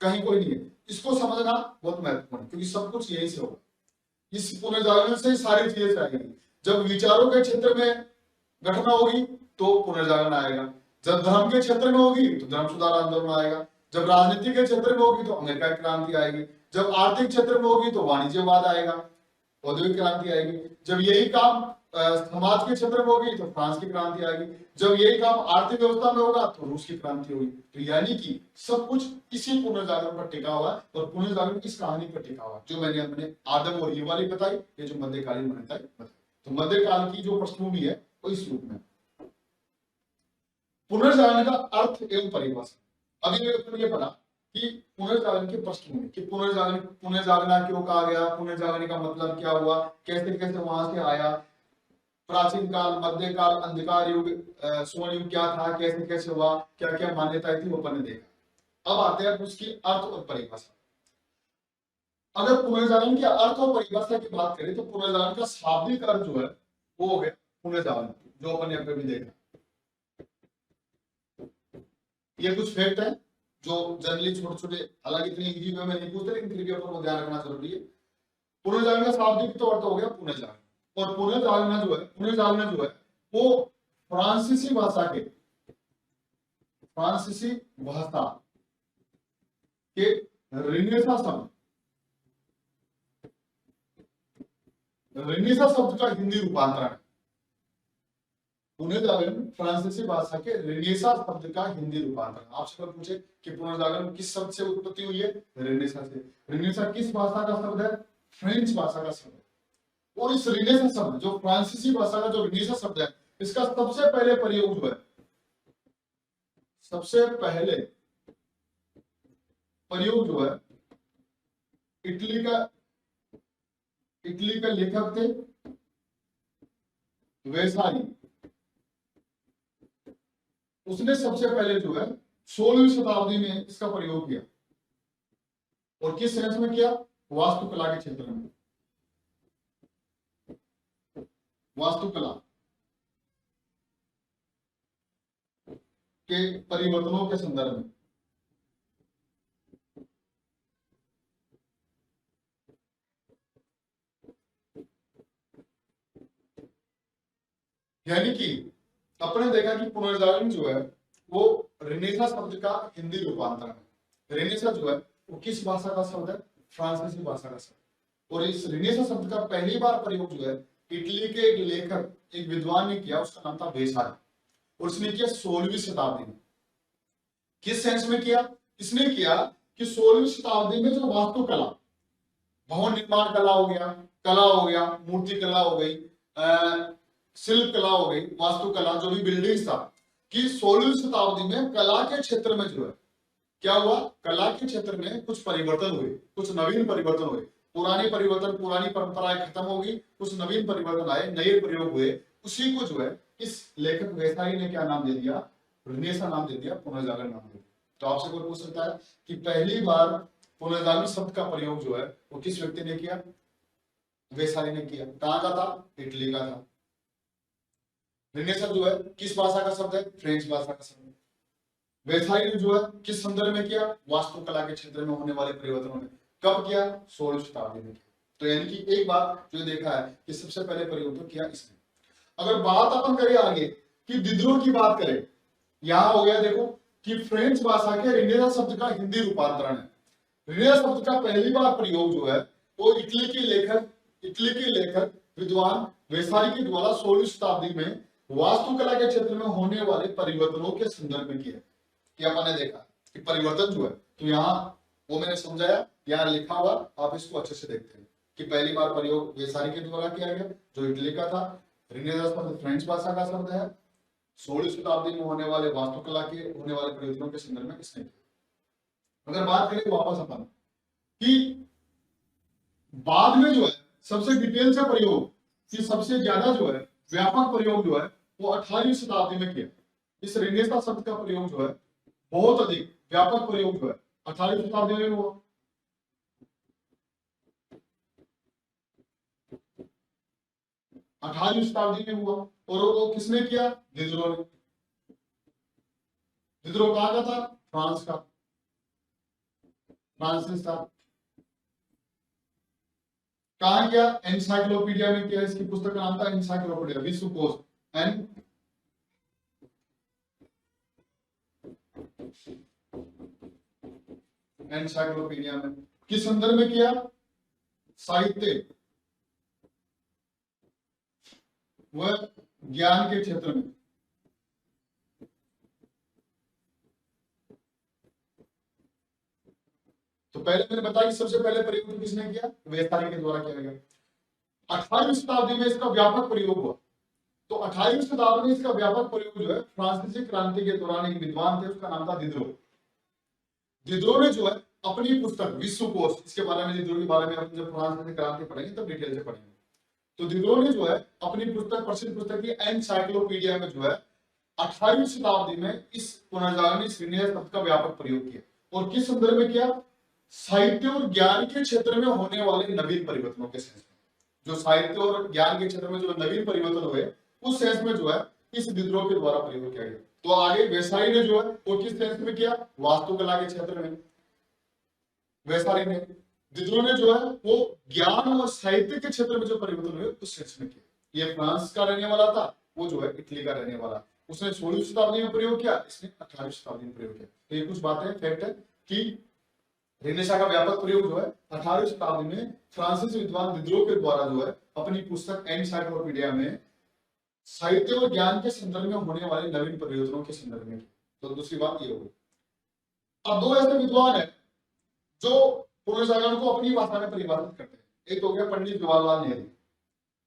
कहीं कोई नहीं है। इसको समझना बहुत महत्वपूर्ण है क्योंकि सब कुछ यही से होगा। इस पुनर्जागरण से सारी चीजें आएगी। जब विचारों के क्षेत्र में घटना होगी तो पुनर्जागरण आएगा, जब धर्म के क्षेत्र में होगी तो धर्म सुधार आंदोलन आएगा, जब राजनीति के क्षेत्र में होगी तो अमेरिका की क्रांति आएगी, जब आर्थिक क्षेत्र में होगी तो वाणिज्यवाद आएगा, औद्योगिक क्रांति आएगी, जब यही काम समाज के क्षेत्र में होगी तो फ्रांस की क्रांति आएगी, जब यही काम आर्थिक व्यवस्था में होगा तो रूस की क्रांति होगी। तो यानी कि सब कुछ इसी पुनर्जागरण पर टिका हुआ है। और पुनर्जागरण इस कहानी पर टिका हुआ जो मैंने अपने आदम और ईव वाली बताई, ये जो मध्यकालीन मान्यताएं बताई। तो मध्यकाल की जो पृष्ठभूमि है वो इस रूप में। पुनर्जागरण का अर्थ एवं परिभाषा। अभी मैंने ये पढ़ा कि पुनर्जागरण की पृष्ठभूमि, कि पुनर्जागरण क्यों कहा गया, पुनर्जागरण का मतलब क्या हुआ, कैसे कैसे वहां से आया, प्राचीन काल, मध्यकाल, अंधकार युग, स्वर्ण युग क्या था, कैसे कैसे हुआ, क्या क्या मान्यताएं थी वो अपन ने देखा। अब आते हैं उसकी अर्थ और परिभाषा। अगर पुनर्जागरण के अर्थ और परिभाषा की बात करें तो पुनर्जागरण का शाब्दिक अर्थ जो है वो हो गया पुनर्जागरण, जो अपन ने अभी भी देखा। ये कुछ फैक्ट है जो जनरली छोटे छोटे, हालांकि इतनी इजी वे में नहीं पूछते लेकिन फिर भी अपन को ध्यान रखना जरूरी है। पुनर्जागरण का शाब्दिक तो अर्थ हो गया पुनर्जागरण। और पुनर्जागरण जो है वो फ्रांसीसी भाषा के रिनेसा शब्द का हिंदी रूपांतरण है। पुनर्जागरण फ्रांसीसी भाषा के रिनेसा शब्द का हिंदी रूपांतरण। आपसे अगर पूछे कि पुनर्जागरण किस शब्द से उत्पत्ति हुई है? रिनेसा से। रिनेसा किस भाषा का शब्द है? फ्रेंच भाषा का शब्द है। और इस रिनेसा शब्द, जो फ्रांसीसी भाषा का जो रिनेसा शब्द है, इसका सबसे पहले प्रयोग जो है, सबसे पहले प्रयोग जो है इटली का लेखक थे वेसाली, उसने सबसे पहले जो है 16वीं शताब्दी में इसका प्रयोग किया। और किस सेंस में किया? वास्तुकला के क्षेत्र में। वास्तुकला के परिवर्तनों के संदर्भ में। यानी कि अपने देखा कि पुनर्जागरण जो है वो रेनेसा शब्द का हिंदी रूपांतरण है। रेनेसा जो है वो किस भाषा का शब्द है? फ्रांसीसी भाषा का शब्द। और इस रेनेसा शब्द का पहली बार प्रयोग जो है इटली के एक लेखक, एक विद्वान ने किया, उसका नाम था वेसारी, और उसने किया 16वीं शताब्दी में। किस सेंस में किया? इसने किया कि 16वीं शताब्दी में जो वास्तुकला, भवन निर्माण कला हो गया, कला हो गया, मूर्ति कला हो गई, शिल्प कला हो गई, वास्तुकला, जो भी बिल्डिंग्स था, कि 16वीं शताब्दी में कला के क्षेत्र में जो है क्या हुआ, कला के क्षेत्र में कुछ परिवर्तन हुए, कुछ नवीन परिवर्तन हुए। पुराने परिवर्तन, पुरानी परंपराएं खत्म हो गई, कुछ नवीन परिवर्तन आए, नए प्रयोग हुए। उसी को जो है इस लेखक वेसारी ने क्या नाम दे दिया? रेनेसा नाम दे दिया, पुनर्जागरण नाम दे दिया। तो आपसे कोई पूछ सकता है कि पहली बार पुनर्जागरण शब्द का प्रयोग जो है वो किस व्यक्ति ने किया? वेसारी ने किया। कहां का था? इटली का था। रेनेसा जो है किस भाषा का शब्द है? फ्रेंच भाषा का शब्द है। वेसारी ने जो है किस संदर्भ में किया? वास्तुकला के क्षेत्र में होने वाले परिवर्तनों में। कब किया? 16वीं शताब्दी में किया। तो यानी कि एक बात जो देखा है कि सबसे पहले प्रयोग तो किया इसने। अगर बात अपन करें आगे कि दिद्रो की बात करें, यहां हो गया देखो कि फ्रेंच भाषा के रेनेसा शब्द का हिंदी रूपांतरण है। रेनेसा शब्द का पहली बार प्रयोग जो है वो इटली के लेखक विद्वान वेसारी के द्वारा 16वीं शताब्दी में वास्तुकला के क्षेत्र में होने वाले परिवर्तनों के संदर्भ में किया। कि अपन ने देखा कि परिवर्तन जो है, तो यहाँ वो मैंने समझाया, यहाँ लिखा हुआ, आप इसको अच्छे से देखते हैं कि पहली बार प्रयोग वेसारी के द्वारा किया गया, जो इटली का था। रेनेसा शब्द फ्रेंच भाषा का शब्द है। 16वीं शताब्दी में होने वाले वास्तुकला के होने वाले परिवर्तनों के संदर्भ में किसने किया। अगर बात करें वापस अपन कि बाद में जो है सबसे डिटेल से प्रयोग, कि सबसे ज्यादा जो है व्यापक प्रयोग जो है वो 18वीं शताब्दी में किया। इस रेनेसा शब्द का प्रयोग जो है बहुत अधिक व्यापक प्रयोग जो है 18वीं शताब्दी में हुआ। अठारहवीं शताब्दी में हुआ। और वो किसने किया? दिद्रो ने। दिद्रो कहां का था? फ्रांस का, फ्रांसिस था। कहां किया? एनसाइक्लोपीडिया में किया। इसकी पुस्तक का नाम था एनसाइक्लोपीडिया, विश्वकोश। एनसाइक्लोपीडिया में किस संदर्भ में किया? साहित्य व ज्ञान के क्षेत्र में। तो पहले मैंने बताया कि सबसे पहले प्रयोग किसने किया? वेसारी के द्वारा किया गया। 18वीं शताब्दी में इसका व्यापक प्रयोग हुआ। तो 18वीं शताब्दी में इसका व्यापक प्रयोग जो है फ्रांसीसी क्रांति के दौरान एक विद्वान थे, उसका नाम था दिद्रो। दिद्रो ने जो है अपनी पुस्तक विश्वकोश, इसके बारे में, दिद्रो के बारे में हम जब फ्रांसीसी क्रांति पढ़ेंगे तब डिटेल से पढ़ेंगे। तो दिद्रो ने जो है अपनी पुस्तक, प्रसिद्ध पुस्तक की एनसाइक्लोपीडिया में जो है 18वीं शताब्दी में इस पुनर्जागरण शब्द का व्यापक प्रयोग किया। और किस संदर्भ में किया? साहित्य और ज्ञान के क्षेत्र में होने वाले नवीन परिवर्तनों के सेंस में। जो साहित्य और ज्ञान के क्षेत्र में जो नवीन परिवर्तन हुए उस सेंस में जो है इस दिद्रो के द्वारा प्रयोग किया गया। तो आगे वेसारी ने जो है वो किस सेंस में किया? वास्तुकला के क्षेत्र में वेसारी ने। दिद्रो ने जो है वो ज्ञान और साहित्य के क्षेत्र में जो परिवर्तन हुए उस सेंस में किया। ये फ्रांस का रहने वाला था, वो जो है इटली का रहने वाला। उसने 16वीं शताब्दी में प्रयोग किया, इसने 18वीं शताब्दी में प्रयोग किया। तो ये कुछ बातें फैक्ट है कि रेनेसा का व्यापक प्रयोग जो है 18वीं शताब्दी में फ्रांसीसी विद्वान दिद्रो के द्वारा जो है अपनी पुस्तक एनसाइक्लोपीडिया में साहित्य और ज्ञान के संदर्भ में होने वाले नवीन परिवर्तनों के संदर्भ में। तो दूसरी बात ये होगी। अब दो ऐसे विद्वान है जो पुनर्जागरण को अपनी भाषा में परिभाषित करते हैं। एक हो गया पंडित जवाहरलाल नेहरू।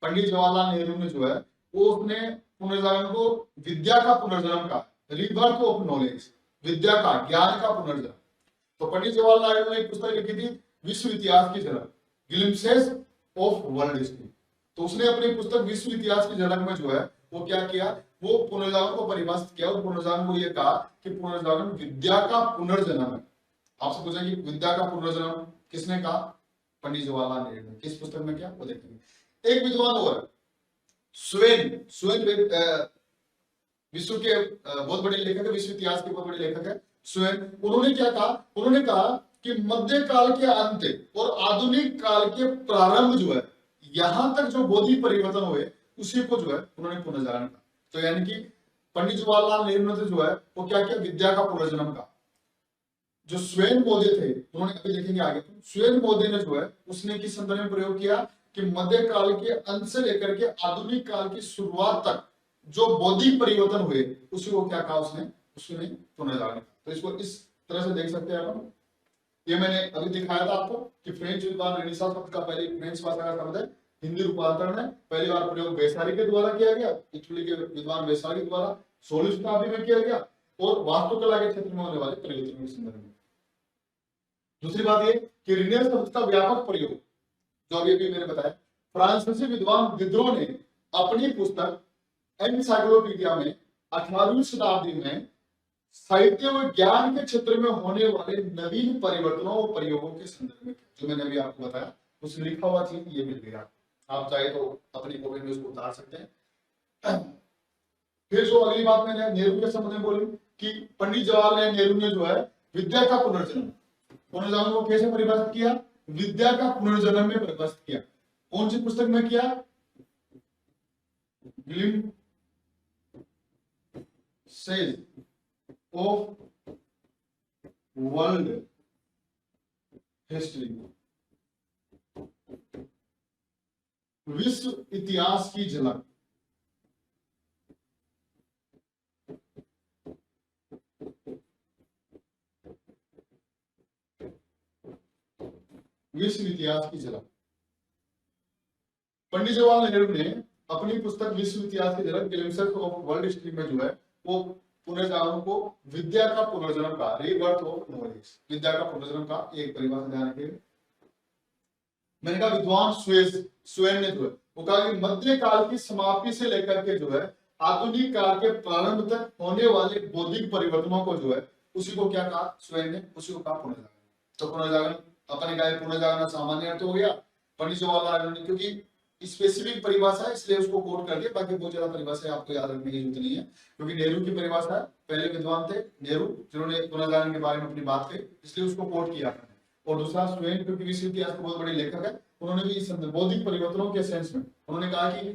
पंडित जवाहरलाल नेहरू ने जो है वो उसने पुनर्जागरण को विद्या का पुनर्जन्म का, रीबर्थ ऑफ नॉलेज, विद्या का, ज्ञान का पुनर्जन्म। तो पंडित जवाहरलाल नेहरू ने एक पुस्तक लिखी थी विश्व इतिहास की झलक, ग्लिम्पसेस ऑफ वर्ल्ड हिस्ट्री। तो उसने अपनी पुस्तक विश्व इतिहास की झलक में जो है वो क्या किया? वो पुनर्जागरण को परिभाषित किया और पुनर्जागरण को ये कहा कि पुनर्जागरण विद्या का पुनर्जन्म है। आपसे पूछा कि विद्या का पुनर्जन्म किसने कहा? पंडित जवाहरलाल नेहरू ने। किस पुस्तक में? क्या वो देखेंगे। एक विद्वान और स्वेन स्वेन विश्व के बहुत बड़े लेखक है, विश्व इतिहास के बहुत बड़े लेखक है स्वेन। उन्होंने क्या कहा, उन्होंने कहा कि मध्य काल के अंत और आधुनिक काल के प्रारंभ जो है, यहां तक जो बौद्धिक परिवर्तन हुए उसी को जो है उन्होंने पुनर्जागरण कहा। तो यानी कि पंडित जवाहरलाल नेहरू ने जो है वो क्या किया, विद्या का पुनर्जन्म का। जो स्वेन मोदी थे, उन्होंने अभी देखेंगे आगे, स्वेन मोदी ने जो है उसने किस संदर्भ में प्रयोग किया कि मध्य काल के अंत से लेकर के आधुनिक काल की शुरुआत तक जो बौद्धिक परिवर्तन हुए उसी को क्या कहा उसने, उसने पुनर्जागरण। तो इसको इस तरह से देख सकते हैं अपन। ये मैंने अभी दिखाया था आपको कि फ्रेंच विद्वान रेनेसां शब्द का पहले फ्रेंच भाषा का शब्द है, हिंदी रूपांतरण है, पहली बार प्रयोग वेसारी के द्वारा किया गया, इटली के विद्वान वेसारी द्वारा 16वीं शताब्दी में किया गया, और वास्तुकला के क्षेत्र में होने वाले परिवर्तनों के संदर्भ में। दूसरी बात ये कि रिनेस शब्द का व्यापक प्रयोग, जो अभी मैंने बताया, फ्रांसीसी विद्वान दिद्रो ने अपनी पुस्तक एनसाइक्लोपीडिया में 18वीं शताब्दी में साहित्य व ज्ञान के क्षेत्र में होने वाले नवीन परिवर्तनों और प्रयोगों के संदर्भ में, जो मैंने अभी आपको बताया, उसमें लिखा हुआ चीज ये मिल गया। आप चाहे तो अपनी कॉपी में उसको उतार सकते हैं। फिर जो अगली बात मैंने नेहरू के संबंध में बोली कि पंडित जवाहरलाल नेहरू ने जो है विद्या का पुनर्जन्म को कैसे परिभाषित किया, विद्या का पुनर्जन्म में परिभाषित किया। कौन सी पुस्तक में किया, ग्लिम्प्सेस ऑफ वर्ल्ड हिस्ट्री, विश्व इतिहास की झलक। विश्व इतिहास की झलक। पंडित जवाहरलाल नेहरू ने अपनी पुस्तक विश्व इतिहास की झलक ग्लिम्पसेस ऑफ वर्ल्ड हिस्ट्री में जो है वो पुनर्जागरण को विद्या का पुनर्जन्म का, रीबर्थ ऑफ नॉलेज, विद्या का पुनर्जन्म का एक परिभाषा ध्यान रखिए। मैंने कहा विद्वान स्वेन ने जो है वो कहा कि मध्य काल की समाप्ति से लेकर के जो है आधुनिक काल के प्रारंभ तक होने वाले बौद्धिक परिवर्तनों को जो है उसी को क्या कहा स्वेन ने, उसी को कहा पुनर्जागरण। तो पुनर्जागरण अपने का पुनर्जागरण सामान्य अर्थ हो गया पंडित जवाहरलाल नेहरू ने, क्योंकि स्पेसिफिक परिभाषा है इसलिए उसको कोट कर दिया, बाकी बहुत ज्यादा परिभाषा आपको याद रखने की जरूरत नहीं है, क्योंकि नेहरू की परिभाषा पहले विद्वान थे नेहरू जिन्होंने पुनर्जागरण के बारे में अपनी बात कही, इसलिए उसको कोट किया। और दूसरा स्वेन, क्योंकि विश्व इतिहास के बहुत बड़े लेखक है, उन्होंने भी इस बौद्धिक परिवर्तनों के सेंस में उन्होंने कहा कि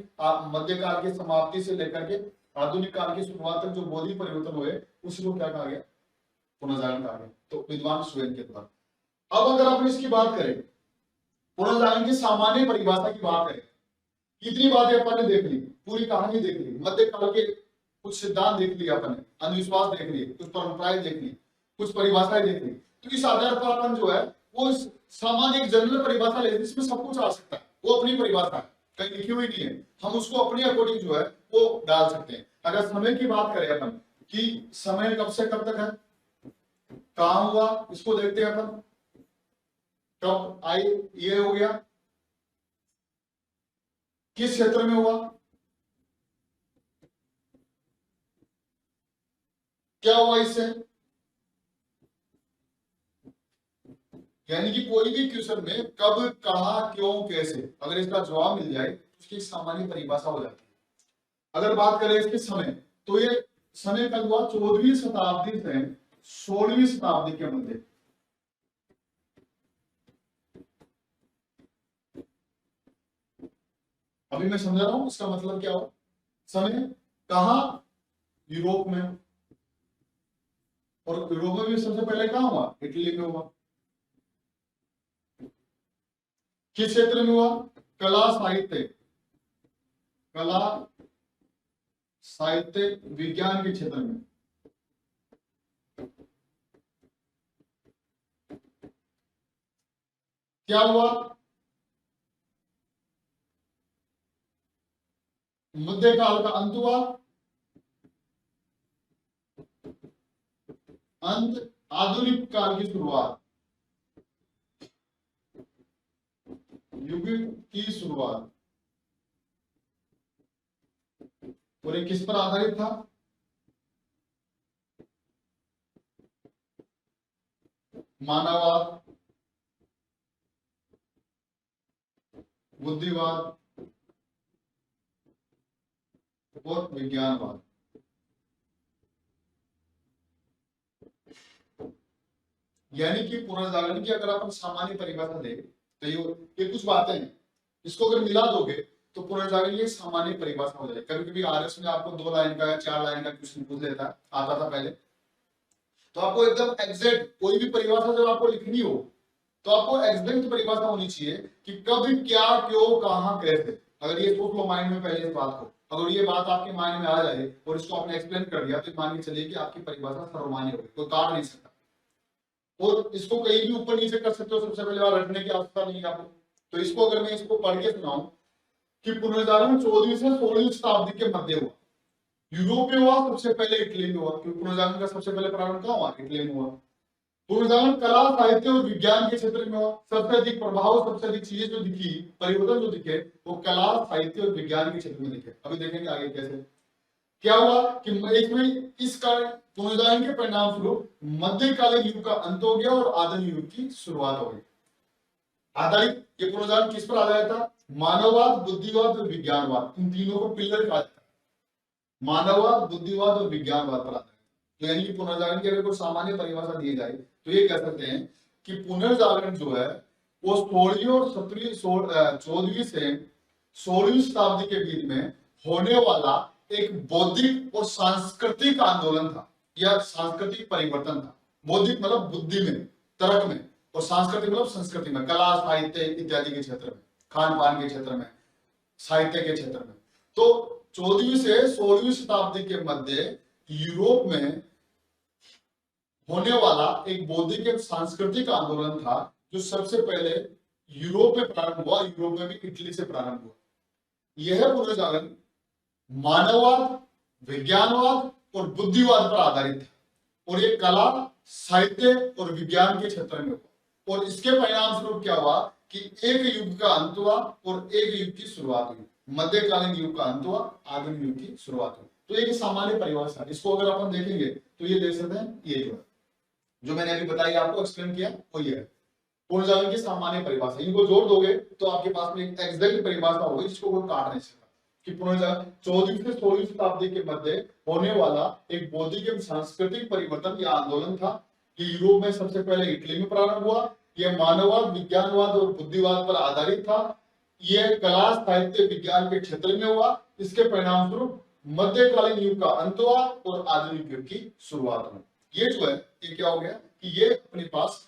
मध्यकाल की समाप्ति से लेकर के आधुनिक काल की शुरुआत तक जो बौद्धिक परिवर्तन हुए उसी को क्या कहा गया, पुनर्जागरण कहा गया। तो विद्वान स्वेन के द्वारा। अब अगर अपन इसकी बात करें, पुनर्जागरण की सामान्य परिभाषा की बात करें, कितनी बातें अपन ने देख ली, पूरी कहानी देख ली, मध्यकाल के कुछ सिद्धांत देख लिया अपन ने, अंधविश्वास देख लिए, कुछ परंपराएं देख ली, कुछ परिभाषाएं देख ली। तो इस आधार पर अपन जो है वो सामान्य एक जनरल परिभाषा लेते, इसमें सब कुछ आ सकता है, वो अपनी परिभाषा है, कहीं लिखी हुई नहीं है, हम उसको अपने अकॉर्डिंग जो है वो डाल सकते हैं। अगर समय की बात करें अपन कि समय कब से कब तक है, कहां हुआ, इसको देखते हैं अपन, कब आई, ये हो गया, किस क्षेत्र में हुआ, क्या हुआ इससे, यानी कि कोई भी क्वेश्चन में कब, कहा, क्यों, कैसे, अगर इसका जवाब मिल जाए तो उसकी सामान्य परिभाषा हो जाती है। अगर बात करें इसके समय, तो ये समय कब हुआ, 14वीं शताब्दी से 16वीं शताब्दी के मध्य। अभी मैं समझा रहा हूं इसका मतलब क्या हो, समय कहा, यूरोप में, और यूरोप में भी सबसे पहले कहां हुआ, इटली में हुआ। किस क्षेत्र में हुआ, कला साहित्य, कला साहित्य विज्ञान के क्षेत्र में। क्या हुआ, मध्यकाल का अंत हुआ, अंत, आधुनिक काल की शुरुआत, युग की शुरुआत। और ये किस पर आधारित था, मानववाद, बुद्धिवाद, और विज्ञानवाद। यानी कि पुनर्जागरण की अगर अपन सामान्य परिभाषा दें तो ये कुछ बातें हैं, इसको अगर मिला दोगे तो पुनर्जागरण की सामान्य परिभाषा हो जाएगी। कभी कभी आरएस में आपको 2 लाइन का या 4 लाइन का क्वेश्चन पूछ लेता है, आता था पहले, तो आपको एकदम एग्जैक्ट कोई भी परिभाषा जब आपको लिखनी हो तो आपको एग्जैक्ट परिभाषा होनी चाहिए कि कब, क्या, क्यों, कहां, कैसे। अगर ये सोच लो माइंड में पहले इस बात को, अगर ये बात आपके माइंड में आ जाए और इसको आपने एक्सप्लेन कर दिया तो मान के चलिए कि आपकी परिभाषा सर्वमान्य हो गई, कोई काट नहीं सकता। और इसको कहीं भी ऊपर नीचे कर सकते हो, सबसे पहले बार रटने की आवश्यकता नहीं है आपको। तो इसको अगर मैं इसको पढ़ के सुनाऊं कि पुनर्जागरण 14वीं से 16वीं शताब्दी के मध्य हुआ, यूरोप में हुआ, सबसे पहले इटली में हुआ, क्योंकि पुनर्जागरण का सबसे पहले प्रारंभ कहां हुआ? इटली में हुआ। पुनर्जागरण कला, साहित्य और विज्ञान के क्षेत्र में हुआ। सबसे अधिक प्रभाव, सबसे अधिक चीजें जो दिखी, परिवर्तन जो दिखे, वो कला, साहित्य और विज्ञान के क्षेत्र में दिखे। अभी देखेंगे आगे कैसे क्या हुआ कि इसमें इस कारण पुनर्जागरण के परिणाम स्वरूप मध्यकालीन युग का अंत हो गया और आधुनिक युग की शुरुआत हो गई। आधारित ये पुनर्जागरण किस पर आधारित था? मानववाद, बुद्धिवाद और विज्ञानवाद, इन तीनों को पिलर कहा जाता है। मानववाद, बुद्धिवाद और विज्ञानवाद पर आधारित। तो यानी कि पुनर्जागरण की अगर कोई सामान्य परिभाषा दी जाए तो ये कह सकते हैं कि पुनर्जागरण जो है वो 16वीं और 14वीं से 16वीं शताब्दी के बीच में होने वाला एक बौद्धिक और सांस्कृतिक आंदोलन था या सांस्कृतिक परिवर्तन था। बौद्धिक मतलब बुद्धि में, तर्क में, और सांस्कृतिक मतलब संस्कृति में, कला, साहित्य इत्यादि के क्षेत्र में, खान पान के क्षेत्र में, साहित्य के क्षेत्र में। तो 14वीं से 16वीं शताब्दी के मध्य यूरोप में होने वाला एक बौद्धिक एवं सांस्कृतिक आंदोलन था जो सबसे पहले यूरोप में प्रारंभ हुआ। यूरोप में भी इटली से प्रारंभ हुआ। यह पुनर्जागरण मानववाद, विज्ञानवाद और बुद्धिवाद पर आधारित था और ये कला, साहित्य और विज्ञान के क्षेत्र में हुआ। और इसके परिणाम स्वरूप क्या हुआ कि एक युग का अंत हुआ और एक युग की शुरुआत हुई। मध्यकालीन युग का अंत हुआ, आधुनिक युग की शुरुआत हुई। तो एक सामान्य परिभाषा, इसको अगर अपन देखेंगे तो ये देख सकते हैं, ये जो मैंने अभी बताई आपको, एक्सप्लेन किया, वो ये है पुनर्जागरण की सामान्य परिभाषा। इनको जोड़ दोगे तो आपके पास में एक एग्जैक्ट परिभाषा होगी जिसको कोई काट नहीं सकता कि पुनर्जागरण 14वीं से 16वीं शताब्दी के मध्य होने वाला एक बौद्धिक एवं सांस्कृतिक परिवर्तन या आंदोलन था। ये यूरोप में सबसे पहले इटली में प्रारंभ हुआ। यह मानववाद, विज्ञानवाद और बुद्धिवाद पर आधारित था। यह कला, साहित्य, विज्ञान के क्षेत्र में हुआ। इसके परिणाम स्वरूप मध्यकालीन युग का अंत हुआ और आधुनिक युग की शुरुआत हुई। ये जो है ये क्या हो गया कि ये अपने पास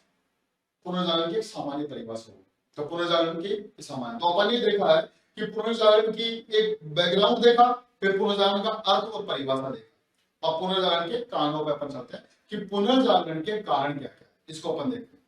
पुनर्जागरण की सामान्य परिभाषा हो। तो पुनर्जागरण की सामान्य, तो अपन ने देखा है कि पुनर्जागरण की एक बैकग्राउंड देखा, फिर पुनर्जागरण का अर्थ और परिभाषा देखा। अब पुनर्जागरण के कारणों पर अपन चलते हैं कि पुनर्जागरण के कारण क्या क्या, इसको अपन देखते हैं।